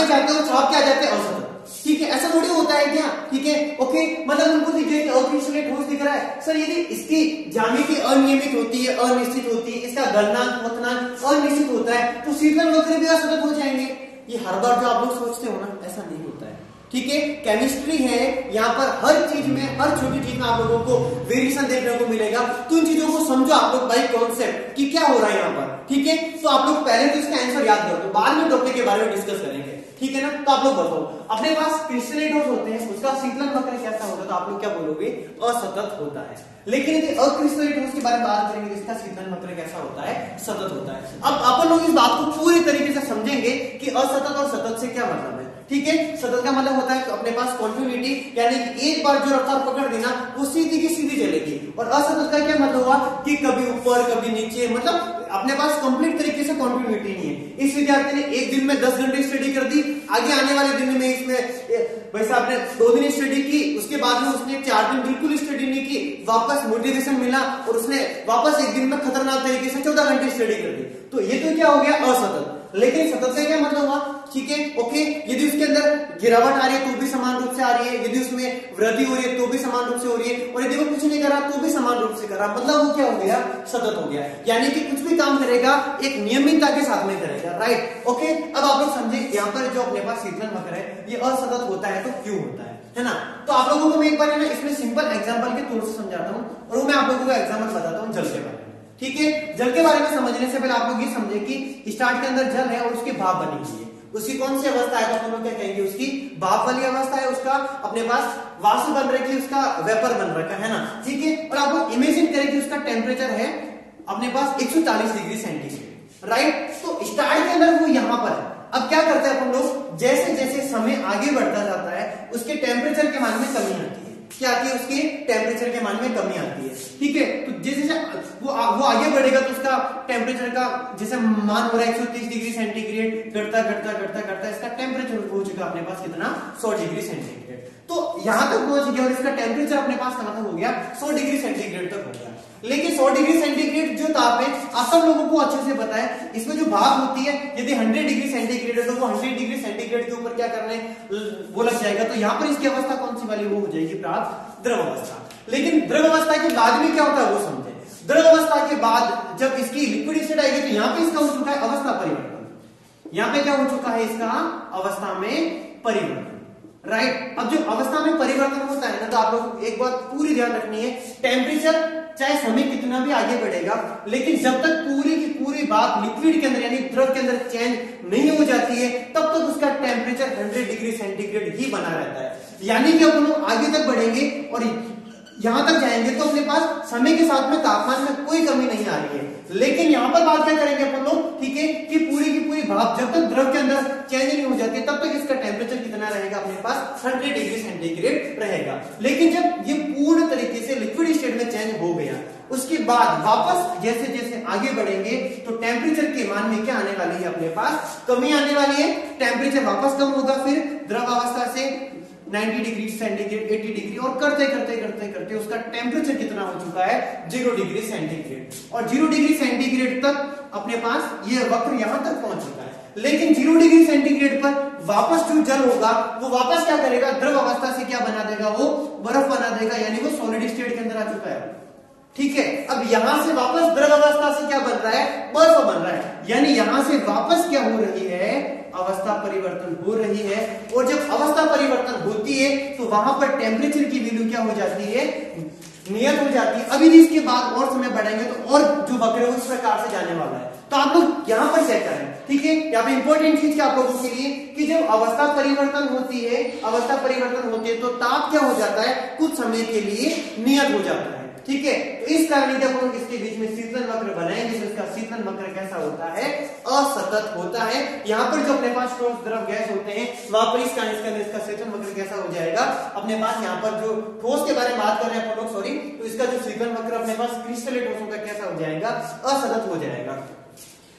जाते हो छाप के आ जाते हैं असतत। ठीक है, ऐसा थोड़ी होता है क्या। ठीक है, ओके, मतलब उनको दिख गया कि अक्रिस्टलीय ठोस दिख रहा है सर, यदि इसकी ज्यामिति अनियमित होती है, अनिश्चित होती है, इसका गलनांक क्वथनांक अनिश्चित होता है, तो शीतलन वक्र भी असतत हो जाएंगे। ये हर बार जो आप लोग सोचते हो ना, ऐसा नहीं होता है। ठीक है, केमिस्ट्री है, यहाँ पर हर चीज में, हर छोटी चीज में आप लोगों को वेरिएशन देखने को मिलेगा। तो इन चीजों को समझो आप लोग बाय कॉन्सेप्ट कि क्या हो रहा है यहाँ पर। ठीक है, तो आप लोग पहले तो इसका आंसर याद कर दो, बाद में टॉपिक के बारे में डिस्कस करेंगे। ठीक है ना, तो आप लोग बताओ, अपने पास क्रिस्टलीय ठोस होते हैं उसका शीतलन वक्र कैसा होता है, तो आप लोग क्या बोलोगे, असतत होता है। लेकिन यदि अक्रिस्टलीय ठोस के बारे में बात करेंगे तो इसका शीतलन वक्र कैसा होता है, सतत होता है। अब अपन लोग इस बात को पूरी तरीके से समझेंगे कि असतत और सतत से क्या मतलब है। ठीक है। सतत का मतलब होता है अपने पास कॉन्टिन्यूटी, यानी कि एक बार जो रफ्तार पकड़ देना वो सीधी की सीधी चलेगी। और असतत का क्या मतलब हुआ कि कभी ऊपर कभी नीचे, मतलब अपने पास कंप्लीट तरीके से कॉन्टिन्यूटी नहीं है। इस विद्यार्थी ने एक दिन में 10 घंटे स्टडी कर दी, आगे आने वाले दिन में इसमें वैसे आपने 2 दिन स्टडी की, उसके बाद में उसने 4 दिन बिल्कुल स्टडी नहीं की, वापस मोटिवेशन मिला और उसने वापस एक दिन में खतरनाक तरीके से 14 घंटे स्टडी कर दी। तो ये तो क्या हो गया असतत। लेकिन सतत का क्या मतलब हुआ, ठीक है ओके, यदि उसके अंदर गिरावट आ रही है तो भी समान रूप से आ रही है, यदि उसमें वृद्धि हो रही है तो भी समान रूप से हो रही है, और यदि वो कुछ नहीं कर रहा तो भी समान रूप से कर रहा, मतलब वो क्या हो गया सतत हो गया। यानी कि कुछ भी काम करेगा एक नियमितता के साथ में करेगा, राइट ओके। अब आप लोग समझे यहाँ पर जो अपने पास शीतलन वक्र है ये असतत होता है तो क्यों होता है ना। तो आप लोगों को मैं एक बार ना इसमें सिंपल एग्जाम्पल के तौर से समझाता हूँ और वो मैं आप लोगों को एग्जाम्पल बताता हूँ जल के बारे में, ठीक है। जल के बारे में समझने से पहले आप लोग ये समझे कि स्टार्ट के अंदर जल है और उसकी भाप बनी हुई है, उसकी कौन सी अवस्था है तो हम लोग क्या कहेंगे, उसकी भाप वाली अवस्था है, उसका अपने पास वाष्प बन रखी है, उसका वेपर बन रखा है ना, ठीक है। और आप लोग इमेजिन करें कि उसका टेम्परेचर है अपने पास 140 डिग्री सेंटीग्रेड, राइट। तो स्टार्ट के अंदर वो यहां पर है। अब क्या करते हैं अपन लोग, जैसे जैसे समय आगे बढ़ता जाता है उसके टेम्परेचर के मान में कमी आती है, क्या आती है, उसके टेम्परेचर के मान में कमी आती है, ठीक है। तो जैसे जैसे वो आगे बढ़ेगा तो उसका टेम्परेचर का जैसे मान हो रहा है 130 डिग्री सेंटीग्रेड, घटता घटता घटता घटता इसका टेम्परेचर हो चुका अपने पास कितना 100 डिग्री सेंटीग्रेड। तो यहां तक पहुंच गया और इसका टेम्परेचर अपने पास कहाँ हो गया 100 डिग्री सेंटीग्रेड तक हो गया। लेकिन 100 डिग्री सेंटीग्रेड जो ताप है आप सब लोगों को अच्छे से पता है, इसमें जो भाप होती है यदि 100 डिग्री सेंटीग्रेड है तो वो 100 डिग्री सेंटीग्रेड के ऊपर क्या करने वो लग जाएगा, तो यहाँ पर इसकी अवस्था कौन सी वाली वो हो जाएगी प्राप्त द्रव अवस्था। लेकिन द्रव अवस्था के बाद में क्या होता है वो समझे। द्रव अवस्था के बाद जब इसकी लिक्विड स्टेट आएगी तो यहाँ पे इसका हो चुका है अवस्था परिवर्तन, यहाँ पे क्या हो चुका है इसका अवस्था में परिवर्तन, राइट। अब जो अवस्था में परिवर्तन होता है ना तो आप लोग एक बात पूरी ध्यान रखनी है, टेम्परेचर चाहे समय कितना भी आगे बढ़ेगा लेकिन जब तक पूरी की पूरी बात लिक्विड के अंदर यानी द्रव के अंदर चेंज नहीं हो जाती है तब तक उसका टेम्परेचर 100 डिग्री सेंटीग्रेड ही बना रहता है। यानी कि अपन लोग आगे तक बढ़ेंगे और यहां तक जाएंगे तो अपने पास समय के साथ में तापमान में कोई कमी नहीं आ रही है। लेकिन यहां पर बात क्या करेंगे अपन लोग, ठीक है, कि पूरी की पूरी भाप जब तक द्रव के अंदर चेंज नहीं हो जाती तब तक इसका टेम्परेचर कितना रहेगा अपने पास 100 डिग्री सेंटीग्रेड रहेगा। लेकिन जब ये पूर्ण तरीके से लिक्विड स्टेट में चेंज हो गया उसके बाद वापस जैसे जैसे आगे बढ़ेंगे तो टेम्परेचर के मान में क्या आने वाली है अपने पास कमी आने वाली है, टेम्परेचर वापस कम होगा, फिर द्रव अवस्था से 90 डिग्री सेंटीग्रेड 80 डिग्री और करते करते करते करते उसका टेम्परेचर कितना हो चुका है 0 डिग्री सेंटीग्रेड, और 0 डिग्री सेंटीग्रेड तक अपने पास ये वक्र यहां तक पहुंच चुका है। लेकिन 0 डिग्री सेंटीग्रेड पर वापस जो जल होगा वो वापस क्या करेगा, द्रव अवस्था से क्या बना देगा, वो बर्फ बना देगा, यानी वो सॉलिड स्टेट के अंदर आ चुका है, ठीक है। अब यहां से वापस द्रव अवस्था से क्या बन रहा है, बर्फ बन रहा है, यानी यहां से वापस क्या हो रही है, अवस्था परिवर्तन हो रही है। और जब अवस्था परिवर्तन होती है तो वहां पर टेम्परेचर की वैल्यू क्या हो जाती है, नियत हो जाती है। अभी इसके बाद और समय बढ़ेंगे तो और जो वक्र है उस प्रकार से जाने वाला है। तो आप लोग यहां पर चेक करें, ठीक है। यहाँ पे इंपॉर्टेंट चीज क्या आप लोगों के लिए कि जब अवस्था परिवर्तन होती है, अवस्था परिवर्तन होती है तो ताप क्या हो जाता है, कुछ समय के लिए नियत हो जाता है, ठीक है। तो इस कारण जब हम इसके बीच में शीतलन वक्र बनाएंगे तो इसका शीतलन वक्र कैसा होता है, असतत होता है। यहाँ पर जो अपने पास ठोस द्रव गैस होते हैं वहां पर इसका इसका शीतलन वक्र कैसा हो जाएगा अपने पास, यहाँ पर जो ठोस के बारे में बात कर रहे हैं अपन लोग, सॉरी, तो इसका जो शीतलन वक्र अपने पास क्रिस्टलीय ठोसों का कैसा हो जाएगा, असतत हो जाएगा।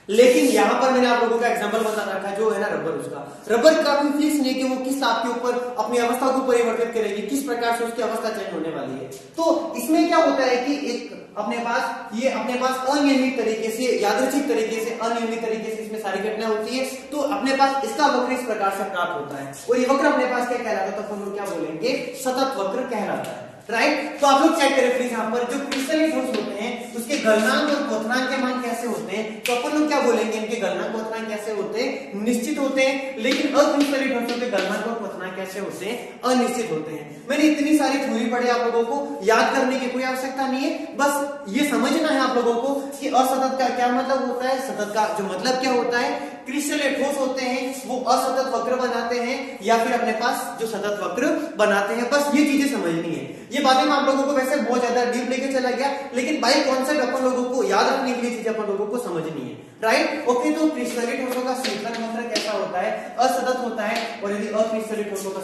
लेकिन यहां पर मैंने आप लोगों का एग्जांपल बता रखा है जो है ना रबर, उसका रबर का भी फिक्स नहीं कि वो किस ताप के ऊपर अपनी अवस्था को परिवर्तित करेगी, किस प्रकार से उसकी अवस्था चेंज होने वाली है। तो इसमें क्या होता है कि एक अपने पास अनियमित तरीके से, यादृच्छिक तरीके से, अनियमित तरीके से इसमें सारी घटना होती है। तो अपने पास इसका वक्र इस प्रकार से प्राप्त होता है और ये वक्र अपने पास क्या कहलाता है, तो हम लोग क्या बोलेंगे, सतत वक्र कहलाता है, राइट। तो आप लोग चेक करें प्लीज, यहाँ पर जो क्रिस्टलीय ठोस होते हैं उसके गलनांक और क्वथनांक के मान कैसे होते हैं, तो अपन लोग क्या बोलेंगे, इनके गलनांक क्वथनांक कैसे होते हैं, निश्चित होते हैं। लेकिन अक्रिस्टलीय ठोसों के गलनांक और क्वथनांक कैसे होते हैं, अनिश्चित होते हैं। मैंने इतनी सारी थ्योरी पढ़ी, आप लोगों को याद करने की कोई आवश्यकता नहीं है, बस ये समझना है आप लोगों को कि असतत का क्या मतलब होता है, सतत का जो मतलब क्या होता है। क्रिस्टलीय ठोस होते हैं वो असतत वक्र बनाते हैं या फिर अपने पास जो सतत वक्र बनाते हैं, बस ये चीजें समझनी है। ये बातें मैं आप लोगों को वैसे बहुत ज्यादा डीप लेके चला गया, लेकिन बाय कॉन्सेप्ट अपन लोगों को याद रखने के लिए चीजें अपन लोगों को समझनी है, राइट। ओके, तो क्रिस्टलीय ठोसों का शीतलन वक्र कैसा होता है, होता है? असतत होता है। और यदि अक्रिस्टलीय ठोसों का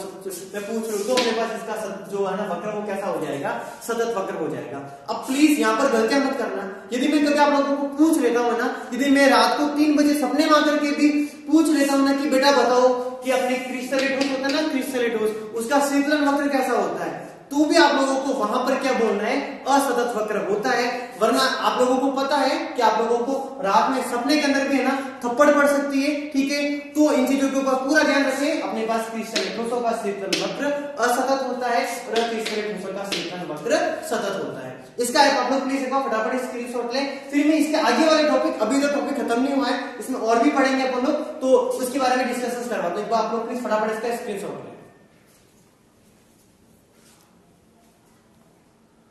मैं पूछ रहा हूं तो अपने पास इसका जो है ना वक्र वो कैसा हो जाएगा? सतत वक्र हो जाएगा। अब प्लीज यहाँ पर गलतियां मत करना। यदि मैं कभी आप लोगों को पूछ लेता हूँ ना, यदि मैं रात को 3 बजे सपने में आकर के भी पूछ लेता हूँ ना कि बेटा बताओ कि अपने क्रिस्टलीय ठोस होता है ना, क्रिस्टलीय ठोस, उसका शीतलन वक्र कैसा होता है, तो भी आप लोगों को वहां पर क्या बोलना है? असतत वक्र होता है। वरना आप लोगों को पता है कि आप लोगों को रात में सपने के अंदर भी है ना थप्पड़ पड़ सकती है, ठीक है? तो इन चीजों के ऊपर पूरा ध्यान रखें। अपने पास क्रिस्टलीय ठोसों का शीतलन वक्र असतत होता है और क्रिस्टलीय ठोसों का शीतलन वक्र सतत होता है। इसका आप लोग प्लीज एक बार फटाफट स्क्रीनशॉट लें। फिर मैं इसके आगे वाले टॉपिक, अभी तो टॉपिक खत्म नहीं हुआ है, इसमें और भी पढ़ेंगे अपन लोग, तो उसके बारे में डिस्कशन करवाते हैं। एक बार आप लोग प्लीज फटाफट इसका स्क्रीनशॉट लें।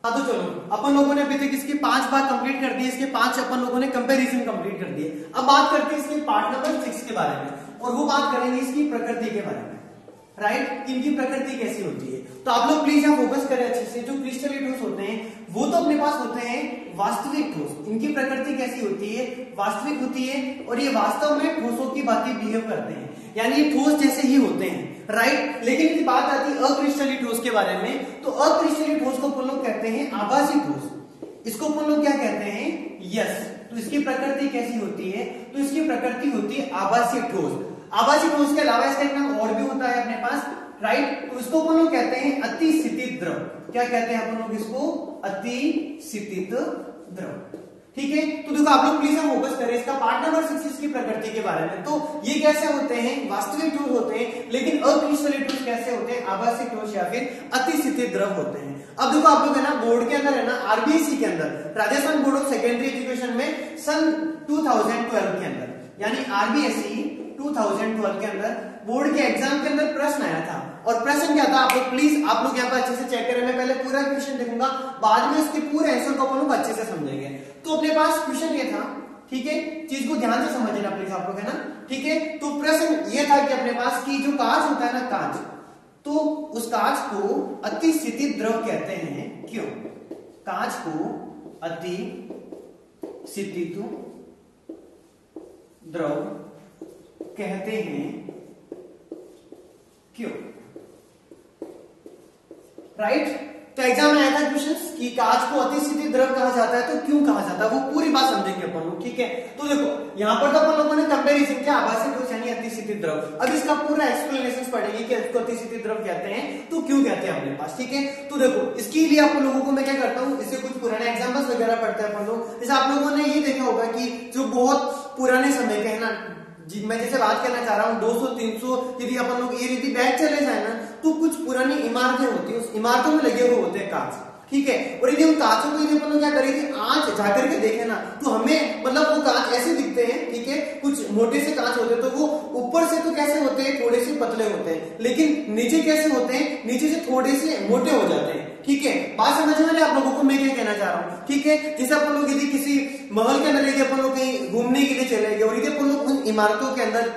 हाँ तो चलो, अपन लोगों ने अभी तक इसके 5 भाग कंप्लीट कर दिए, इसके 5 अपन लोगों ने कंपैरिजन कंप्लीट कर दिए। अब बात करते हैं इसके पार्ट नंबर 6 के बारे में, और वो बात करेंगे इसकी प्रकृति के बारे में, राइट? इनकी प्रकृति कैसी होती है। तो आप लोग प्लीज यहाँ फोकस करें अच्छे से। जो क्रिस्टलीय ठोस होते हैं वो तो अपने पास होते हैं वास्तविक ठोस। इनकी प्रकृति कैसी होती है? वास्तविक होती है, और ये वास्तव में ठोसों की भांति बिहेव करते हैं, यानी ये ठोस जैसे ही होते हैं, राइट? लेकिन यदि बात आती है अक्रिस्टलीय ठोस के बारे में, तो अक्रिस्टलीय ठोस को अपन लोग कहते हैं आभासी ठोस। इसको अपन लोग क्या कहते हैं? यस। तो इसकी प्रकृति कैसी होती है? तो इसकी प्रकृति होती है आभासी ठोस। आभासी ठोस के अलावा इसका एक नाम और भी होता है अपने पास, राइट? तो इसको अपन लोग कहते हैं अतिस्थितित द्रव। क्या कहते हैं अपन लोग इसको? अतिस्थितित द्रव, ठीक है? तो देखो आप लोग प्लीज फोकस करें इसका पार्ट नंबर 6 इसकी प्रकृति के बारे में। तो ये कैसे होते हैं? वास्तविक ठोस होते हैं, लेकिन अक्रिस्टलीय ठोस कैसे होते हैं? आभासी ठोस या फिर अतिस्थितित द्रव होते हैं। अब देखो आप लोग है ना बोर्ड के अंदर है ना, आरबीएससी के अंदर, Rajasthan board of secondary education में सन 2012 के अंदर, यानी आरबीएससी 2012 के अंदर बोर्ड के एग्जाम के अंदर प्रश्न आया था। और प्रश्न क्या था? आप लोग प्लीज आप लोग यहाँ पर अच्छे से चेक करें। मैं पहले पूरा क्वेश्चन देखूंगा, बाद में इसके पूरे आंसर को अपन लोग अच्छे से समझेंगे। तो अपने पास क्वेश्चन ये था, ठीक है? चीज को ध्यान से समझना प्लीज आप लोग, है ना, ठीक है? तो प्रश्न ये था कि अपने पास की जो कांच होता है ना, कांच, तो उस कांच को अतिस्थितित द्रव कहते हैं। क्यों? कांच को अतिस्थितित द्रव कहते हैं, क्यों? राइट? तो एग्जाम में आया था क्वेश्चन कि कांच को अतिस्थितित द्रव कहा जाता है, तो क्यों कहा जाता है, वो पूरी बात समझेंगे अपन लोग, ठीक है? तो देखो यहाँ पर तो अपन लोगों ने कंपैरिजन किया आभासी ठोस यानी अतिस्थितित द्रव। अब इसका पूरा एक्सप्लेनेशन पढ़ेंगे कि इसको अतिस्थितित द्रव कहते हैं, तो क्यों कहते हैं अपने पास, ठीक है? तो देखो इसके लिए आप लोगों को मैं क्या करता हूँ, इससे कुछ पुराने एग्जाम्पल्स वगैरह पढ़ते हैं अपन लोग। जैसे आप लोगों ने ये देखा होगा कि जो बहुत पुराने समय के है ना, मैं जैसे बात करना चाह रहा हूँ 200-300, यदि अपन लोग ये रीति बैक चले जाए ना, तो कुछ पुरानी इमारतें होती है, उस इमारतों में लगे हुए होते हैं कांच, ठीक है? और यदि उन कांचों को यदि अपन लोग क्या करेंगे, आज जाकर के देखें ना, तो हमें मतलब वो कांच ऐसे दिखते हैं, ठीक है? कुछ मोटे से कांच होते हैं, तो वो ऊपर से तो कैसे होते हैं, थोड़े से पतले होते हैं, लेकिन नीचे कैसे होते हैं, नीचे से थोड़े से मोटे हो जाते हैं, ठीक है? बात समझ में आप लोगों को मैं क्या कहना चाह रहा हूँ, ठीक है? जैसे अपन लोग यदि किसी महल के अंदर यदि अपन लोग कहीं घूमने के लिए चले गए, और यदि अपन लोग उन इमारतों के अंदर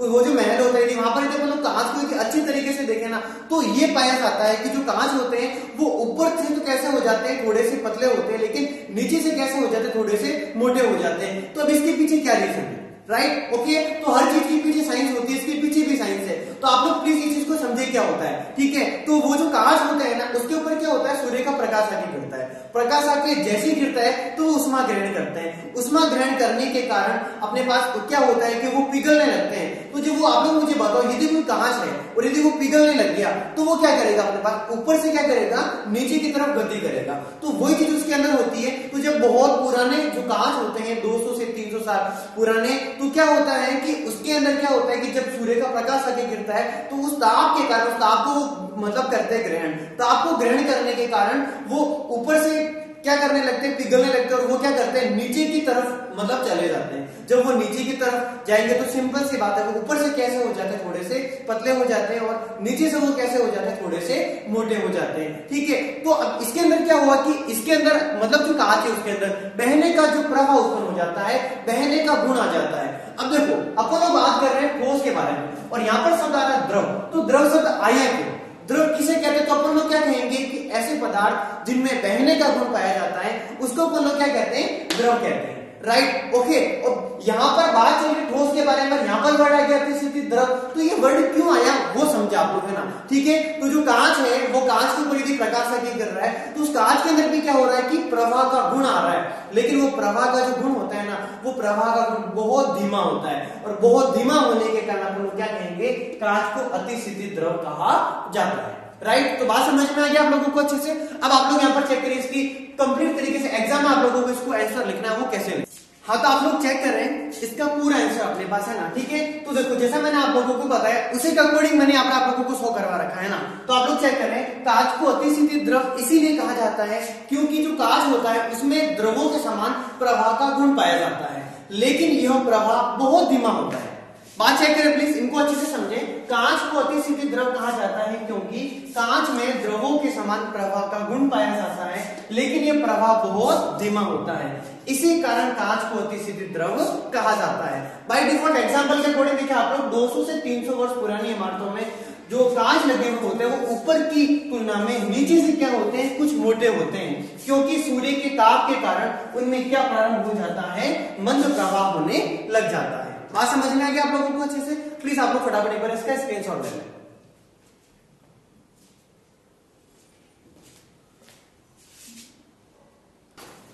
वो जो महल होता है वहां पर यदि अपन लोग कांच को अच्छी तरीके से देखे ना, तो ये पाया जाता है कि जो कांच होते हैं वो ऊपर से तो कैसे हो जाते हैं, थोड़े से पतले होते हैं, लेकिन नीचे से कैसे हो जाते हैं, थोड़े से मोटे हो जाते हैं। तो अब इसके पीछे क्या रीजन है, राइट? ओके, तो हर चीज के पीछे साइंस होती है, इसके पीछे भी साइंस है। तो आप लोग प्लीज इस चीज को समझे क्या होता है, ठीक है? तो वो जो कांच होता है ना, उसके ऊपर क्या होता है, सूर्य का प्रकाश आके गिरता है, प्रकाश आके जैसे गिरता है तो उष्मा ग्रहण करते हैं। उष्मा ग्रहण करने के कारण अपने पास क्या होता है कि वो पिघलने लगते हैं। तो जो वो आप लोग मुझे बताओ, यदि कोई कांच है और यदि वो पिघलने लग गया, तो वो क्या करेगा, अपने पास ऊपर से क्या करेगा, नीचे की तरफ गति करेगा। तो वही चीज उसके अंदर होती है। तो जब बहुत पुराने जो कांच होते हैं 200 से 300 साल पुराने, तो क्या होता है कि उसके अंदर क्या होता है कि जब सूर्य का प्रकाश आके गिरता है, तो उस ताप के कारण, उस ताप को मतलब करते हैं ग्रहण, ताप को ग्रहण करने के कारण वो ऊपर से क्या करने लगते हैं, पिघलने लगते हैं, और वो क्या करते हैं, नीचे की तरफ मतलब चले जाते हैं। जब वो नीचे की तरफ जाएंगे तो सिंपल सी बात है, वो ऊपर से कैसे हो जाते हैं, थोड़े से पतले हो जाते हैं, और नीचे से वो कैसे हो जाते हैं, थोड़े से मोटे हो जाते हैं, ठीक है? तो अब इसके अंदर क्या हुआ कि इसके अंदर मतलब जो कांच है उसके अंदर बहने का जो प्रवाह उत्पन्न हो जाता है, बहने का गुण आ जाता है। अब देखो अपन लोग बात कर रहे हैं ठोस के बारे में, और यहाँ पर शब्द आ रहा है द्रव। तो द्रव शब्द आया क्यों, द्रव किसे कहते हैं? तो अपन लोग क्या कहेंगे कि ऐसे पदार्थ जिनमें बहने का गुण पाया जाता है, उसको अपन लोग क्या कहते हैं, द्रव कहते हैं। Right, okay. और यहाँ पर बात चल रही ठोस के बारे में, यहाँ पर वर्ड आ गया अतिस्थिति द्रव, तो ये वर्ड क्यों आया वो समझे आप लोग, है ना, ठीक है। तो जो कांच है वो कांच के ऊपर यदि प्रकाश कर रहा है तो उस कांच के अंदर भी क्या हो रहा है कि प्रवाह का गुण आ रहा है, लेकिन वो प्रवाह का जो गुण होता है ना, वो प्रवाह का गुण बहुत धीमा होता है, और बहुत धीमा होने के कारण अपन लोग क्या कहेंगे, कांच को अतिस्थिति द्रव कहा जाता है, राइट। तो बात समझ में आ गया आप लोगों को अच्छे से। अब आप लोग यहाँ पर चेक करिए इसकी कंप्लीट तरीके से, एग्जाम में आप लोगों को इसको आंसर लिखना है वो कैसे लिखना। हाँ, तो आप लोग चेक कर रहे हैं इसका पूरा आंसर अपने पास है ना, ठीक है। तो देखो जैसा मैंने आप लोगों को बताया उसी के अकॉर्डिंग मैंने यहाँ पर आप लोगों को शो करवा रखा है ना। तो आप लोग चेक कर रहे हैं, कांच को अतिस्थिति द्रव इसीलिए कहा जाता है क्योंकि जो कांच होता है उसमें द्रवों के समान प्रवाह का गुण पाया जाता है, लेकिन यह प्रवाह बहुत धीमा होता है। बात चेक करें प्लीज, इनको अच्छे से समझें। कांच को अतिस्थिति द्रव कहा जाता है क्योंकि कांच में द्रवों के समान प्रवाह का गुण पाया जाता है, लेकिन यह प्रवाह बहुत धीमा होता है, इसी कारण कांच को अतिस्थिति द्रव कहा जाता है। बाय डिफॉल्ट एग्जांपल के अकॉर्डिंग देखिए आप लोग 200 से 300 वर्ष पुरानी इमारतों में जो कांच लगे हुए होते हैं वो ऊपर की तुलना में नीचे से क्या होते हैं, कुछ मोटे होते हैं, क्योंकि सूर्य के ताप के कारण उनमें क्या प्रारंभ हो जाता है, मंद प्रवाह होने लग जाता है। बात समझ में आ गया आप लोगों को अच्छे से। प्लीज आप लोग फटाफट एक बार इसका स्क्रीनशॉट ले लें।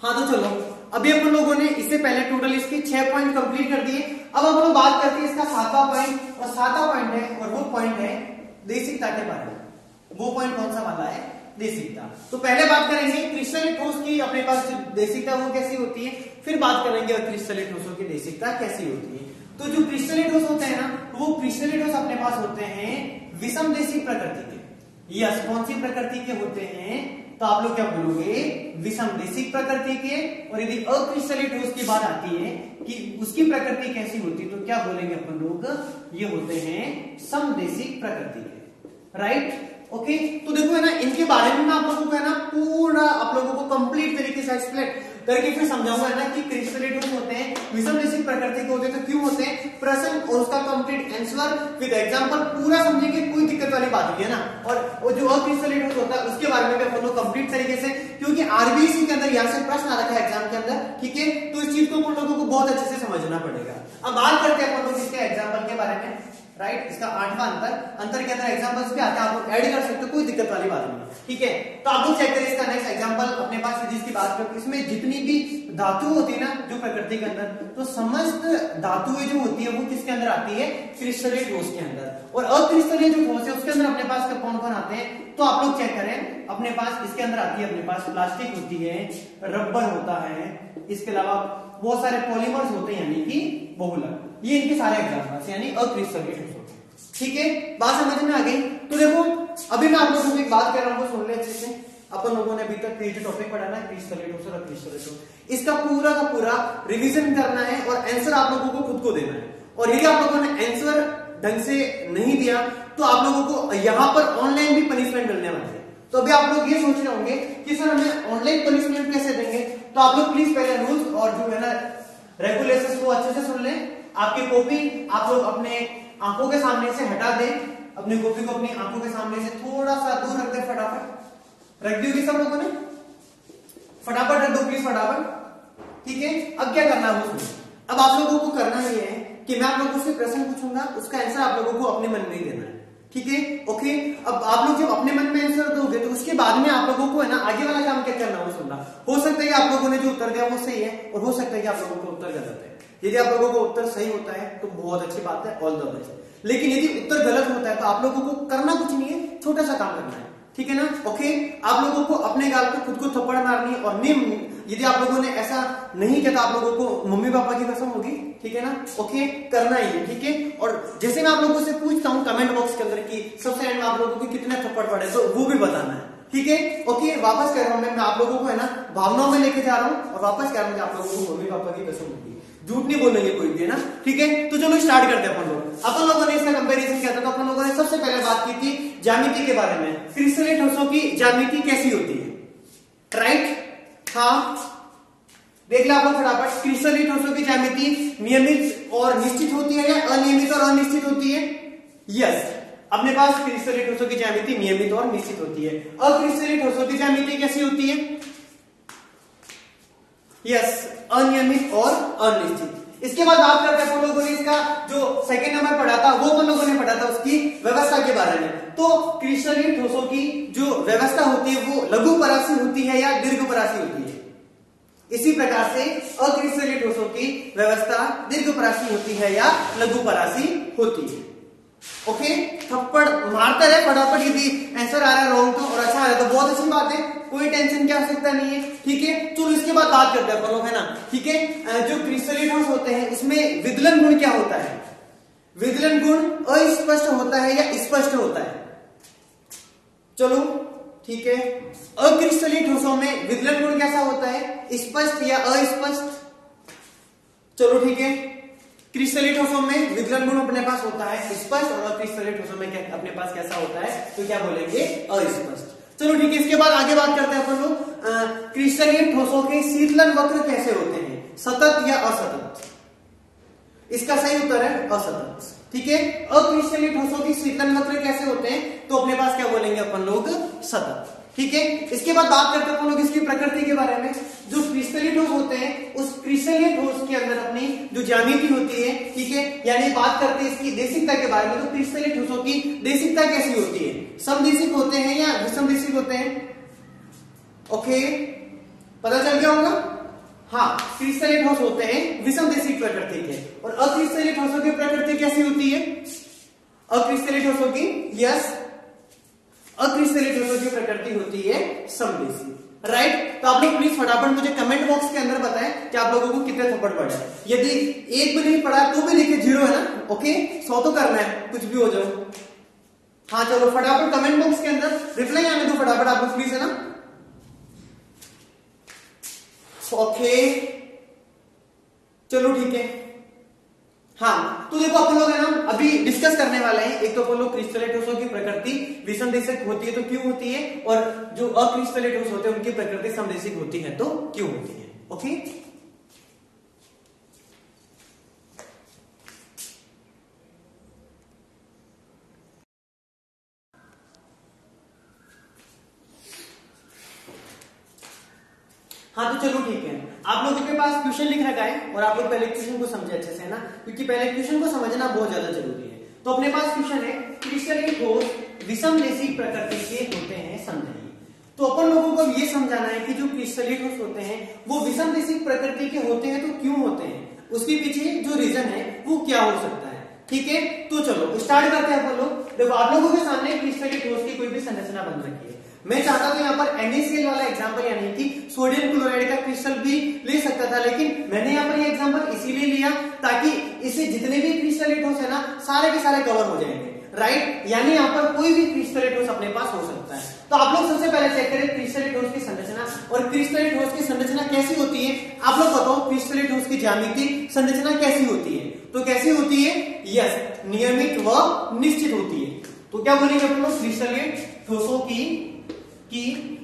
हाँ, तो चलो अभी अपन लोगों ने इससे पहले टोटल इसके 6 पॉइंट कंप्लीट कर दिए। अब हम लोग बात करते हैं इसका 7वां पॉइंट, और 7वां पॉइंट है और वो पॉइंट है देशिकता के बारे में। वो पॉइंट कौन सा वाला है, देशिकता। तो पहले बात करेंगे क्रिस्टलीय ठोस की अपने पास देशिकता वो कैसी होती है, फिर बात करेंगे क्रिस्टलीय ठोसों की देशिकता कैसी होती है। तो जो क्रिस्टलीय ठोस होते हैं ना, वो क्रिस्टलीय ठोस अपने पास होते हैं विषम देशिक प्रकृति के। यस, कौन सी प्रकृति के होते हैं, तो आप लोग क्या बोलोगे, विषम देशिक प्रकृति के। और यदि अक्रिस्टलीय ठोस की बात आती है कि उसकी प्रकृति कैसी होती है, तो क्या बोलेंगे अपन लोग, ये होते हैं समदेशिक प्रकृति के, राइट, ओके। तो देखो है ना, इनके बारे में मैं आप लोगों को है ना पूरा आप लोगों को कंप्लीट तरीके से एक्सप्लेन करके फिर समझाऊंगा है ना कि क्रिस्टलीय ठोस होते हैं विषम देशिक प्रकृति के होते हैं, तो क्यों होते हैं, प्रश्न और उसका कंप्लीट आंसर विद एग्जांपल पूरा समझेंगे, कोई दिक्कत वाली बात नहीं है ना। और वो जो अक्रिस्टलीय ठोस होता है उसके बारे में भी अपन लोग कंप्लीट तरीके से, क्योंकि आरबीएससी के अंदर यहाँ से प्रश्न आ रखा है एग्जाम के अंदर, ठीक है। तो इस चीज को अपन लोगों को बहुत अच्छे से समझना पड़ेगा। अब बात करते हैं अपन लोग इसके एग्जाम्पल के बारे में, राइट। इसका 8वां अंतर के अंदर एग्जांपल्स भी आते हैं, आप लोग ऐड कर सकते हो, कोई दिक्कत वाली बात नहीं, ठीक है। तो आप लोग चेक करें इसका नेक्स्ट एग्जांपल अपने पास जिसकी बात करें, इसमें जितनी भी धातु होती है ना जो प्रकृति के अंदर, तो समस्त धातुएं जो होती है वो किसके अंदर आती है, क्रिस्टलीय ठोस के अंदर। और अक्रिस्टलीय जो ठोस है उसके अंदर अपने पास कौन कौन आते हैं, तो आप लोग चेक करें अपने पास इसके अंदर आती है, अपने पास प्लास्टिक होती है, रबर होता है, इसके अलावा बहुत सारे पॉलीमर्स होते हैं यानी कि बहुलक, ये इनके सारे एग्जांपल्स यानी अक्रिस्टलीय ठोस होते हैं, ठीक है। बात समझ में आ गई। तो देखो अभी मैं आप लोगों को एक बात कर रहा हूं, सुन ले अच्छे से। अपन लोगों ने अभी तक जो टॉपिक पढ़ा ना क्रिस्टलीय ठोस और अक्रिस्टलीय ठोस, इसका पूरा का पूरा रिवीजन करना है और आंसर आप लोगों को खुद को देना है। और यदि आप लोगों ने आंसर ढंग से नहीं दिया तो आप लोगों को यहाँ पर ऑनलाइन भी पनिशमेंट मिलने वाली है। तो अभी आप लोग ये सोच रहे होंगे कि सर हमें ऑनलाइन पनिशमेंट कैसे देंगे, तो आप लोग प्लीज पहले रूल्स और जो है ना रेगुलेशंस को अच्छे से सुन लें। आपकी कॉपी आप लोग अपने आंखों के सामने से हटा दें, अपनी कॉपी को अपनी आंखों के सामने से थोड़ा सा दूर रख दें, फटाफट रख दी होगी सब लोगों ने, फटाफट रख दो प्लीज, फटाफट, ठीक है। अब क्या करना है वो सुनो। अब आप लोगों को करना ये है कि मैं आप लोगों से प्रश्न पूछूंगा, उसका आंसर आप लोगों को अपने मन में ही देना है, ठीक है, ओके। अब आप लोग जब अपने मन में आंसर दोगे तो उसके बाद में आप लोगों को है ना आगे वाला काम क्या करना है वो सुनना। हो सकता है कि आप लोगों ने जो उत्तर दिया वो सही है और हो सकता है कि आप लोगों को उत्तर गलत है। यदि आप लोगों को उत्तर सही होता है तो बहुत अच्छी बात है, ऑल द बेस्ट। लेकिन यदि उत्तर गलत होता है तो आप लोगों को करना कुछ नहीं है, छोटा सा काम करना है, ठीक है ना, ओके। आप लोगों को अपने गाल पे खुद को थप्पड़ मारनी है और नहीं, यदि आप लोगों ने ऐसा नहीं किया तो आप लोगों को मम्मी पापा की कसम होगी, ठीक है ना, ओके, करना ही है, ठीक है। और जैसे मैं आप लोगों से पूछता हूँ कमेंट बॉक्स के अंदर कि सबसे एंड में आप लोगों को कितने थप्पड़ पड़े, तो वो भी बताना है, ठीक है, ओके। वापस कह रहा हूं मैं आप लोगों को है ना भावनाओं में लेके जा रहा हूँ और वापस कह रहा हूँ आप लोगों को मम्मी पापा की कसम होगी, झूठ नहीं बोलेंगे कोई भी, है ना, ठीक है। तो चलो स्टार्ट करते हैं अपन लोग। अपन लोगों ने इसका कंपैरिजन किया था, तो अपन लोगों ने सबसे पहले बात की थी ज्यामिति के बारे में, क्रिस्टलीय ठोसों की ज्यामिति कैसी होती है, राइट, हाँ देख लो आप लोग फटाफट। क्रिस्टलीय ठोसों की ज्यामिति नियमित और निश्चित होती है या अनियमित और अनिश्चित होती है, यस। अपने पास क्रिस्टलीय ठोसों की ज्यामिति नियमित और निश्चित होती है। अक्रिस्टलीय ठोसों की ज्यामिति कैसी होती है, यस। अनियमित और अनिश्चित। इसके बाद बात करते हैं अपन लोगों ने इसका जो सेकंड नंबर पढ़ा था वो अपन लोगों ने पढ़ा था उसकी व्यवस्था के बारे में। तो क्रिस्टलीय ठोसों की जो व्यवस्था होती है वो लघु परासी होती है या दीर्घ परासी होती है। इसी प्रकार से अक्रिस्टलीय ठोसों की व्यवस्था दीर्घ परासी होती है या लघु परासी होती है। ओके, थप्पड़ मारता रहे फटाफट, यदि आंसर आ रहा है रॉन्ग तो और अच्छा आ रहा है तो बहुत अच्छी बात है, कोई टेंशन की आवश्यकता नहीं है। ठीक है, चलो इसके बाद बात करते हैं अपन लोग, है ना। ठीक है, जो क्रिस्टलीय ठोस होते हैं उसमें विदलन गुण क्या होता है? विदलन गुण अस्पष्ट होता है या स्पष्ट होता है? चलो ठीक है, अक्रिस्टलीय ठोसों में विदलन गुण कैसा होता है? स्पष्ट या अस्पष्ट? चलो ठीक है, क्रिस्टलीय ठोसों में विदलन गुण अपने पास होता है स्पष्ट और अक्रिस्टलीय ठोसों में अपने पास कैसा होता है? तो क्या बोलेंगे? अस्पष्ट। चलो ठीक है, इसके बाद आगे बात करते हैं अपन लोग क्रिस्टलीय ठोसों के शीतलन वक्र कैसे होते हैं, सतत या असतत? इसका सही उत्तर है असतत। ठीक है, अक्रिस्टलीय ठोसों की शीतलन वक्र कैसे होते हैं? तो अपने पास क्या बोलेंगे अपन लोग? सतत। ठीक है, इसके बाद बात करते हैं अपन लोग इसकी प्रकृति के बारे में। जो क्रिस्टलीय ठोस होते हैं उस क्रिस्टलीय ठोस के अंदर अपनी जो ज्यामिति होती है, ठीक है, यानी बात करते हैं इसकी देशिकता के बारे में। तो क्रिस्टलीय ठोसों की देशिकता कैसी होती है? समदेशिक होते हैं या विषमदेशिक होते हैं? ओके, पता चल गया होगा। हाँ, क्रिस्टलीय ठोस होते हैं विषमदेशिक प्रकृति के। और अक्रिस्टलीय ठोसों की प्रकृति कैसी होती है? अक्रिस्टलीय ठोसों की अक्रिस्टलीय ठोसों की प्रकृति होती है समदेशी। राइट, तो आप लोग प्लीज फटाफट मुझे कमेंट बॉक्स के अंदर बताएं कि आप लोगों को कितने थप्पड़ पड़े। यदि एक भी नहीं पड़ा तो भी लिखे 0 है ना। ओके, 100 तो करना है, कुछ भी हो जाओ। हाँ चलो फटाफट कमेंट बॉक्स के अंदर रिप्लाई आने दो फटाफट आप लोग प्लीज, है ना। ओके चलो ठीक है। हाँ तो देखो अपन लोग है ना अभी डिस्कस करने वाले हैं। एक तो अपन लोग क्रिस्टलीय ठोसों की प्रकृति विषमदेशिक होती है तो क्यों होती है, और जो अक्रिस्टलीय ठोस होते हैं उनकी प्रकृति समदेशिक होती है तो क्यों होती है। ओके, हाँ तो चलो ठीक है, आप लोगों के पास क्वेश्चन लिख रखा है और आप लोग पहले क्वेश्चन को समझे अच्छे से, है ना, क्योंकि पहले क्वेश्चन को समझना बहुत ज्यादा जरूरी है। तो अपने पास क्वेश्चन है क्रिस्टलीय ठोस विषमदेशिक प्रकृति के होते हैं समझाइए। तो अपन लोगों को ये समझाना है कि जो क्रिस्टलीय ठोस होते हैं वो विषमदेशिक प्रकृति के होते हैं तो क्यों होते हैं, उसके पीछे जो रीजन है वो क्या हो सकता है। ठीक है, तो चलो स्टार्ट करते हैं अपन लोग। देखो आप लोगों के सामने क्रिस्टलीय ठोस की कोई भी संरचना बन रखी है। मैं चाहता हूं यहाँ पर NaCl वाला एग्जांपल यानी कि सोडियम क्लोराइड का क्रिस्टल भी ले सकता था, लेकिन मैंने यहाँ पर ये एग्जांपल इसीलिए लिया ताकि इसे जितने भी क्रिस्टलीय ठोस है ना सारे के सारे कवर हो जाएंगे। राइट, यानी यहाँ पर कोई भी क्रिस्टलीय ठोस अपने पास हो सकता है। तो आप लोग सबसे पहले चेक करें क्रिस्टलीय ठोस की संरचना, और क्रिस्टलीय ठोस की संरचना कैसी होती है आप लोग बताओ। क्रिस्टलीय ठोस की ज्यामिति संरचना कैसी होती है? तो कैसी होती है? यस, नियमित व निश्चित होती है। तो क्या बोलेंगे अपन लोग? क्रिस्टलीय ठोसों की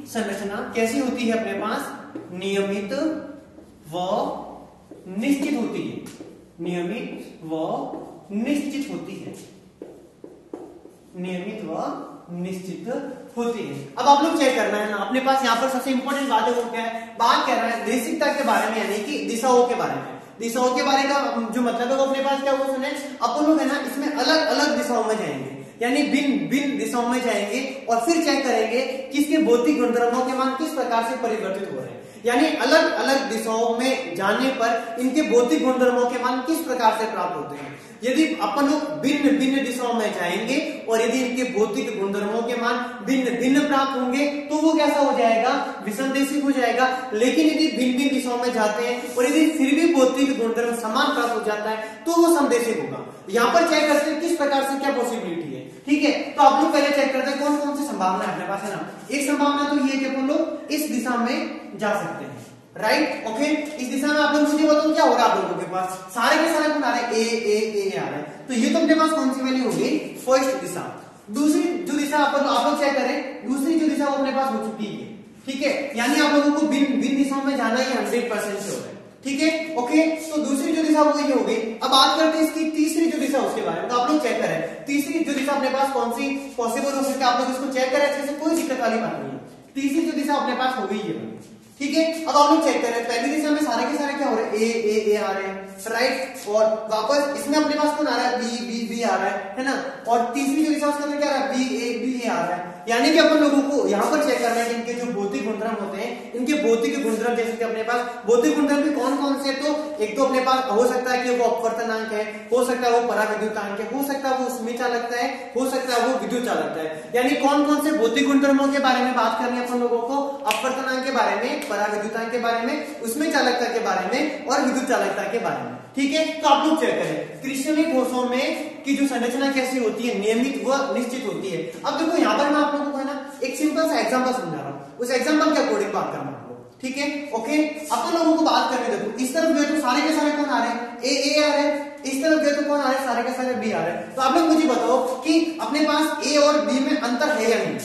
संरचना कैसी होती है अपने पास? नियमित व निश्चित होती है। नियमित व निश्चित होती है। नियमित व निश्चित होती है। अब आप लोग चेक करना है ना, अपने पास यहाँ पर सबसे इंपॉर्टेंट बात है वो क्या है? बात कर रहा है देशिकता के बारे में, यानी कि दिशाओं के बारे में। दिशाओं के बारे का जो मतलब है वो अपने पास क्या हुआ सुने, अपन लोग है ना इसमें अलग अलग दिशाओं में जाएंगे, यानी भिन्न भिन्न दिशाओं में जाएंगे और फिर चेक करेंगे कि इसके भौतिक गुणधर्मों के मान किस प्रकार से परिवर्तित हो रहे हैं। यानी अलग अलग दिशाओं में जाने पर इनके भौतिक गुणधर्मों के मान किस प्रकार से प्राप्त होते हैं। यदि अपन लोग भिन्न भिन्न दिशाओं में जाएंगे और यदि इनके भौतिक गुणधर्मों के मान भिन्न भिन्न प्राप्त होंगे तो वो कैसा हो जाएगा? विषमदेशिक हो जाएगा। लेकिन यदि भिन्न भिन्न दिशाओं में जाते हैं और यदि फिर भी भौतिक गुणधर्म समान प्राप्त हो जाता है तो वो समदेशिक होगा। यहाँ पर चेक करते हैं किस प्रकार से क्या पॉसिबिलिटी है। ठीक है, तो आप लोग पहले चेक करते हैं कौन कौन सी संभावना है अपने पास, है ना। एक संभावना तो ये कि अपन लोग इस दिशा में जा सकते हैं। राइट, ओके, इस दिशा में आप लोग मुझे बताओ क्या हो रहा है आप लोगों के पास? सारे के सारे गुण आ रहे हैं, ए आ रहा है। तो ये तो अपने पास कौन सी वैल्यू होगी? फर्स्ट दिशा। दूसरी जो दिशा आप लोग चेक करें, दूसरी जो दिशा वो अपने पास हो चुकी है। ठीक है, यानी आप लोगों को भिन्न भिन्न दिशाओं में जाना ही 100% श्योर है। ठीक है, ओके, तो दूसरी जो दिशा वो ये हो गई। अब बात करते हैं इसकी तीसरी जो दिशा उसके बारे में। तो आप लोग चेक करें तीसरी जो दिशा अपने पास कौन सी पॉसिबल हो सकती है, आप लोग इसको चेक करें अच्छे से, कोई दिक्कत वाली बात नहीं है। तीसरी जो दिशा अपने पास हो गई है, ठीक है। अब आप लोग चेक करें, पहली दिशा में सारे के सारे क्या हो रहे हैं, ए आ रहे हैं, राइट। और वापस इसमें अपने पास कौन आ रहा है, बी आ रहा है ना। और तीसरी जो दिशा उसके अंदर क्या आ रहा है, बी ए आ रहा है। यानी कि अपन लोगों को यहाँ पर चेक करना है कि इनके जो भौतिक गुणधर्म होते हैं, इनके भौतिक गुणधर्म जैसे कि अपने पास भौतिक गुणधर्म भी कौन कौन से, तो एक तो अपने पास हो सकता है कि वो अपवर्तनांक है, हो सकता है वो पराविद्युतांक है, हो सकता है वो उसमें चालकता है, हो सकता है वो विद्युत चालकता है। यानी कौन कौन से भौतिक गुणधर्मों के बारे में बात करनी है अपन लोगों को, अपवर्तनांक के बारे में, पराविद्युतांक के बारे में, उसमें चालकता के बारे में और विद्युत चालकता के बारे में। ठीक है, तो आप लोग चेक करें क्रिस्टलीय ठोसों में की जो संरचना कैसी होती है, नियमित व निश्चित होती है। अब देखो यहाँ पर मैं आप लोगों को है ना एक सिंपल सा एग्जांपल समझा रहा हूँ, उस एग्जांपल के अकॉर्डिंग बात करना आपको। ठीक है, ओके। अपन लोगों को बात करने देखो, इस तरफ गए तो सारे के सारे कौन आ रहे हैं, ए आ रहे हैं, इस तरफ गए तो कौन आ रहे हैं, सारे के सारे बी आ रहे हैं। तो आप लोग मुझे बताओ कि अपने पास ए और बी में अंतर है या नहीं।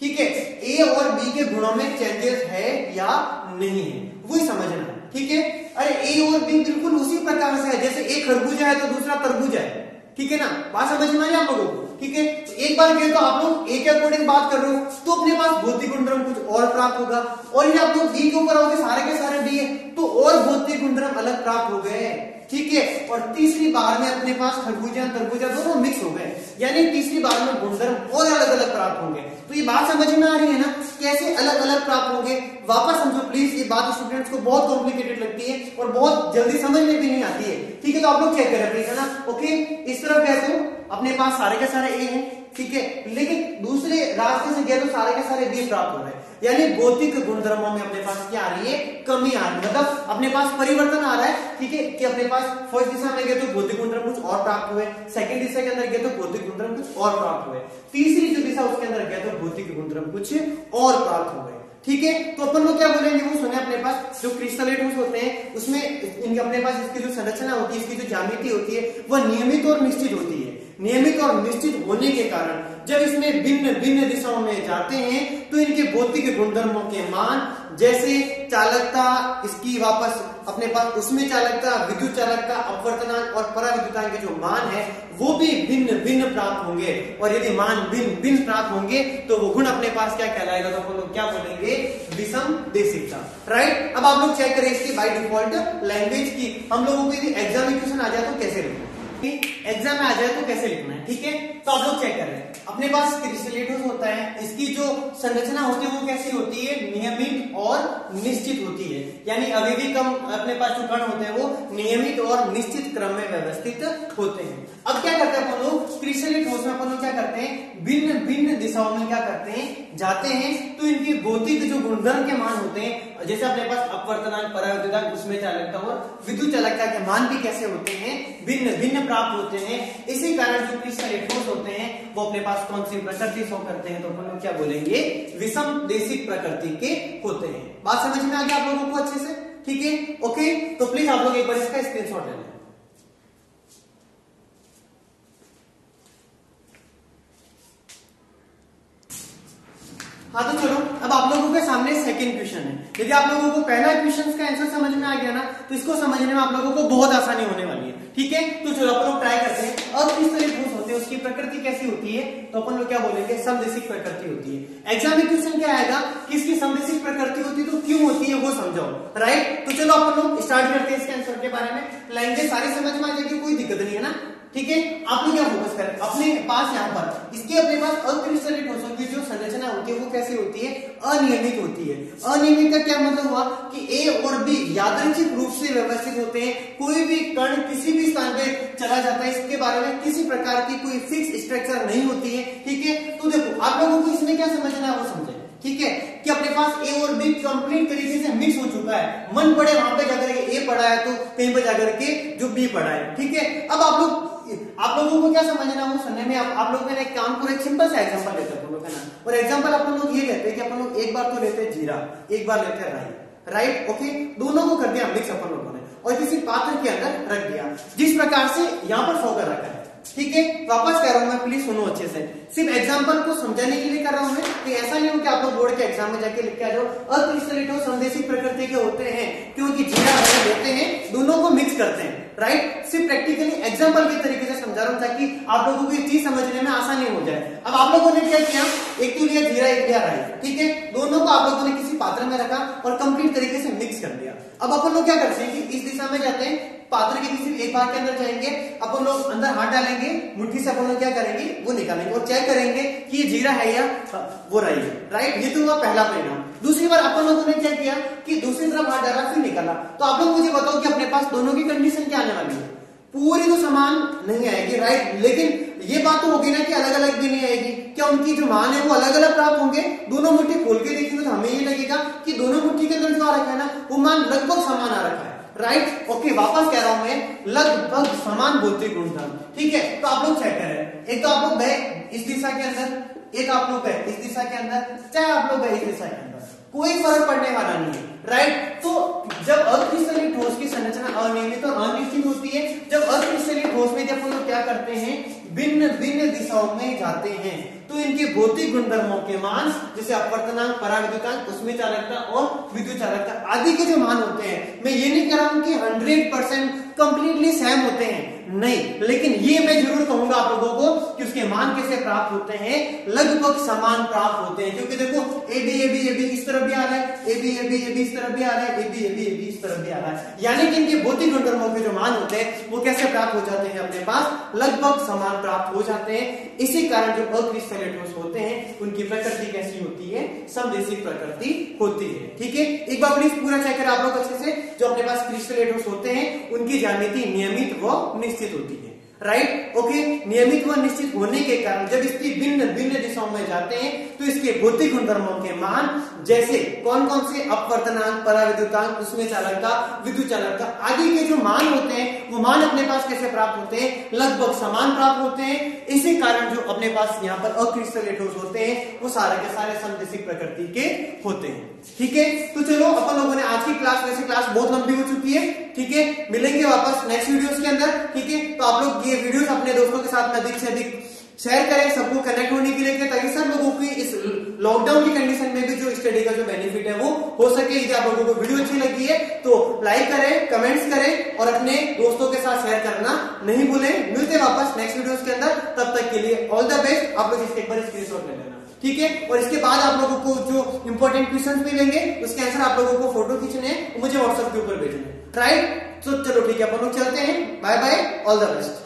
ठीक है, ए और बी के गुणों में चेंजेस है या नहीं है, वही समझना है। ठीक है, अरे ए और बी बिल्कुल उसी प्रकार से है जैसे एक खरबूजा है तो दूसरा तरबूजा है। ठीक है ना, बात समझ में आई आप लोगों को। ठीक है, एक बार गए तो आप लोग ए के अकॉर्डिंग बात कर रहे हो तो अपने पास भौतिक गुणधर्म कुछ और प्राप्त होगा, और ये आप लोग बी के ऊपर आओगे सारे के सारे बी है तो और भौतिक गुणधर्म अलग प्राप्त हो गए। ठीक है, और तीसरी बार में अपने पास खरबूजा तरबूजा दोनों मिक्स हो गए, यानी तीसरी बार में गुणधर्म और अलग अलग प्राप्त होंगे। तो ये बात समझ में आ रही है ना, कैसे अलग अलग प्राप्त होंगे। वापस समझो प्लीज, ये बात स्टूडेंट्स को बहुत कॉम्प्लिकेटेड लगती है और बहुत जल्दी समझ में भी नहीं आती है। ठीक है, तो आप लोग चेक करें प्लीज, है ना। ओके, इस तरफ गए तो अपने पास सारे के सारे ए हैं, ठीक है, लेकिन दूसरे रास्ते से गए तो सारे के सारे बी प्राप्त हो रहे हैं। यानी भौतिक गुणधर्मों में अपने पास क्या आ रही है, कमी आ रही है, मतलब अपने पास परिवर्तन आ रहा है। ठीक है, कि अपने पास फर्स्ट दिशा में गए तो भौतिक गुणधर्म कुछ और प्राप्त हुए, सेकंड दिशा के अंदर गए तो भौतिक गुणधर्म कुछ और प्राप्त हुए, तीसरी जो दिशा उसके अंदर गए तो भौतिक गुणधर्म कुछ और प्राप्त हुए। ठीक है, तो अपन लोग क्या बोलेंगे, वो सुने अपने पास जो क्रिस्टलीय ठोस होते हैं उसमें इनके अपने पास इसकी जो संरचना होती है, इसकी जो ज्यामिति होती है वह नियमित और निश्चित होती है। नियमित और निश्चित होने के कारण जब इसमें भिन्न भिन्न दिशाओं में जाते हैं तो इनके भौतिक गुणधर्मों के मान जैसे चालकता, इसकी वापस अपने पास उसमें चालकता, विद्युत चालकता, अपवर्तनांक और पराविद्युतांक के जो मान है वो भी भिन्न भिन्न प्राप्त होंगे। और यदि मान भिन्न भिन्न प्राप्त होंगे तो वो गुण अपने पास क्या कहलाएगा, तो अपन लोग क्या बोलेंगे, विषम देशिकता। राइट, अब आप लोग चेक करें इसकी बाय डिफॉल्ट लैंग्वेज की हम लोगों को यदि एग्जाम इक्वेशन आ जाए तो कैसे लिखना है, एग्जाम में आ जाए तो कैसे लिखना है। ठीक है, तो आप लोग चेक कर रहे हैं, अपने पास क्रिस्टलीय ठोस होता है, इसकी जो संरचना होती है वो कैसी होती है, नियमित और निश्चित होती है। यानी अभी कम अपने पास जो कण होते हैं वो नियमित और निश्चित क्रम में व्यवस्थित होते हैं। अब क्या करते हैं अपन लोग, क्रिस्टलीय ठोस में अपन लोग क्या करते हैं, भिन्न भिन्न दिशाओं में क्या करते हैं, जाते हैं, तो इनकी भौतिक जो गुणधर्म के मान होते हैं जैसे अपने पास अपवर्तनांक, पराविद्युतांक, उसमें चालकता और विद्युत चालकता के मान भी कैसे होते हैं, भिन्न भिन्न प्राप्त होते हैं। इसी कारण जो क्रिस्टलीय ठोस होते हैं वो अपने पास कौन सी प्रकृति शो करते हैं, तो अपन लोग क्या बोलेंगे, विषम देशिक प्रकृति के होते हैं। बात समझ में आ गई आप लोगों को अच्छे से। ठीक है, ओके, तो प्लीज आप लोग एक बार इसका स्क्रीनशॉट ले लें। हाँ, तो चलो अब आप लोगों के सामने सेकंड क्वेश्चन है। यदि आप लोगों को पहला क्वेश्चन का आंसर समझ में आ गया ना तो इसको समझने में आप लोगों को बहुत आसानी होने वाली है। ठीक है, तो चलो अपन लोग ट्राई करते हैं। अब किस तरह ठोस होते हैं, उसकी प्रकृति कैसी होती है, तो अपन लोग क्या बोलेंगे, समदेशिक प्रकृति होती है। एग्जाम में क्वेश्चन क्या आएगा कि इसकी समदेशिक प्रकृति होती है तो क्यों होती है वो समझाओ। राइट, तो चलो अपन लोग स्टार्ट करते हैं इसके आंसर के बारे में। लैंग्वेज सारी समझ में आ जाएगी, कोई दिक्कत नहीं है ना। ठीक है, आप लोग क्या फोकस करें अपने पास, यहाँ पर इसके अपने पास अक्रिस्टलीय ठोसों की जो संरचना होती है वो कैसी होती है, अनियमित होती है। अनियमित का क्या मतलब हुआ कि ए और बी यादृच्छिक रूप से व्यवस्थित होते हैं, कोई भी कण किसी भी स्थान पे चला जाता है, इसके बारे में किसी प्रकार की कोई फिक्स स्ट्रक्चर नहीं होती है। ठीक है, तो देखो आप लोगों को इसमें क्या समझना है वो समझे। ठीक है, कि अपने पास ए और बी कंप्लीट तरीके से मिक्स हो चुका है, मन पड़े वहां पे जाकर के ए पढ़ा है तो कहीं पर जाकर के जो बी पढ़ा है। ठीक है, अब आप लोगों को क्या समझना है वो सुनने में आप लोग एक काम करो, एक सिंपल सा एग्जांपल लेते हैं अपन लोग, है ना। और एग्जांपल अपन लोग ये लेते हैं कि अपन लोग एक बार तो लेते हैं जीरा, एक बार लेते हैं राई। राइट, ओके, दोनों को कर दिया मिक्स अपन लोगों ने और किसी पात्र के अंदर रख दिया, जिस प्रकार से यहाँ पर फोकर रखा है। ठीक है, वापस कह रहा हूं मैं, प्लीज सुनो अच्छे से, सिर्फ एग्जांपल को समझाने के लिए कर रहा हूं मैं, तो ऐसा नहीं हो कि आप लोग बोर्ड के एग्जाम में जाके लिख के आ जाओ अक्रिस्टलीय ठोस समदेशिक प्रकृति के होते हैं क्योंकि जीरा लेते हैं, दोनों को मिक्स करते हैं। राइट, सिर्फ प्रैक्टिकली एग्जांपल के तरीके से समझा रहा हूँ ताकि आप लोगों को ये चीज समझने में आसानी हो जाए। अब आप लोगों ने क्या किया, एक तो लिया जीरा, एक लिया राई, ठीक है, दोनों को आप लोगों ने किसी पात्र में रखा और कंप्लीट तरीके से मिक्स कर दिया। अब अपन लोग क्या करते हैं कि इस दिशा में जाते हैं, पात्र के किसी एक भाग के अंदर जाएंगे, अपन लोग अंदर हाथ डालेंगे, मुट्ठी से अपन लोग क्या करेंगे वो निकालेंगे और चेक करेंगे कि ये जीरा है या वो राई है, राइट। ये तो हुआ पहला परिणाम। दूसरी बार अपन लोगों ने क्या किया कि दूसरी तरफ हाथ डाला फिर निकाला। तो आप लोग मुझे बताओ कि अपने पास दोनों की कंडीशन क्या आने वाली है, पूरी तो समान नहीं आएगी, राइट। लेकिन ये बात तो होगी ना कि अलग अलग भी नहीं आएगी। क्या उनकी जो मान है वो अलग अलग प्राप्त होंगे? दोनों मुट्ठी खोल के देखेंगे तो हमें ये लगेगा कि दोनों मुट्ठी के अंदर जो आ रखा है ना वो मान लगभग समान आ रखा है, राइट। ओके, वापस कह रहा हूं मैं, लगभग समान भौतिक गुणधर्म, ठीक है। तो आप लोग चेक करें, एक तो आप लोग गए इस दिशा के अंदर, एक आप लोग गए इस दिशा के अंदर, चाहे आप लोग गए इस दिशा के अंदर, कोई फर्क पड़ने वाला नहीं है, राइट। तो जब अक्रिस्टलीय ठोस की संरचना अनियमित और अनिश्चित होती है, जब अक्रिस्टलीय ठोस में जब हम लोग क्या करते हैं, भिन्न भिन्न दिशाओं में जाते हैं, तो इनके भौतिक गुणधर्मों के मान जैसे अपवर्तनांक, पराविद्युतांक, उसमें चालकता और विद्युत चालकता आदि के जो मान होते हैं, मैं ये नहीं कह रहा हूं कि 100% कंप्लीटली सेम होते हैं, नहीं, लेकिन ये मैं जरूर कहूंगा आप लोगों को कि उसके मान कैसे प्राप्त होते हैं, लगभग समान प्राप्त होते हैं। क्योंकि देखो AB AB AB इस तरफ भी आ रहा है, AB AB AB इस तरफ भी आ रहा है, AB AB AB इस तरफ भी आ रहा है, यानी कि इनके भौतिक गुणधर्मों के जो मान होते हैं वो कैसे प्राप्त हो जाते हैं, अपने पास लगभग समान प्राप्त हो जाते हैं। इसी कारण जो अक्रिस्टलीय ठोस होते हैं उनकी प्रकृति कैसी होती है, समदेशी प्रकृति होती है, ठीक है। एक बार प्लीज पूरा चेक करें आप लोग अच्छे से। जो अपने पास क्रिस्टलीय ठोस होते हैं उनकी ज्यामिति नियमित व निश्चित होती है, राइट। ओके, नियमित व निश्चित होने के कारण जब इसकी भिन्न भिन्न दिशाओं में जाते हैं तो इसके भौतिक गुणधर्मों के मान जैसे कौन कौन से अपवर्तनांक, पराविद्युतांक, उसमें चालकता, विद्युत चालकता आदि के जो मान होते हैं वो मान अपने पास कैसे प्राप्त होते हैं, लगभग समान प्राप्त होते हैं। इसी कारण जो अपने पास यहाँ पर अक्रिस्टलीय ठोस होते हैं वो सारे के सारे समदेशी प्रकृति के होते हैं, ठीक है। तो चलो अपन लोगों ने आज की क्लास, वैसे क्लास बहुत लंबी हो चुकी है, ठीक है, मिलेंगे वापस नेक्स्ट वीडियोस के अंदर, ठीक है। तो आप लोग ये वीडियोस अपने दोस्तों के साथ में अधिक से अधिक शेयर करें, सबको कनेक्ट होने के लिए, ताकि सब लोगों की इस लॉकडाउन की कंडीशन में भी जो स्टडी का जो बेनिफिट है वो हो सके। यदि आप लोगों को वीडियो अच्छी लगी है तो लाइक करें, कमेंट्स करें और अपने दोस्तों के साथ शेयर करना नहीं भूलें। मिलते वापस नेक्स्ट वीडियोस के अंदर, तब तक के लिए ऑल द बेस्ट। आप लोग इसके एक बार स्क्रीनशॉट ले लेना, ठीक है। और इसके बाद आप लोगों को जो इंपॉर्टेंट क्वेश्चंस मिलेंगे उसके आंसर आप लोगों को फोटो खींचने हैं, मुझे व्हाट्सएप के ऊपर भेजने, राइट। तो चलो ठीक है, अपन लोग चलते हैं, bye bye, all the best.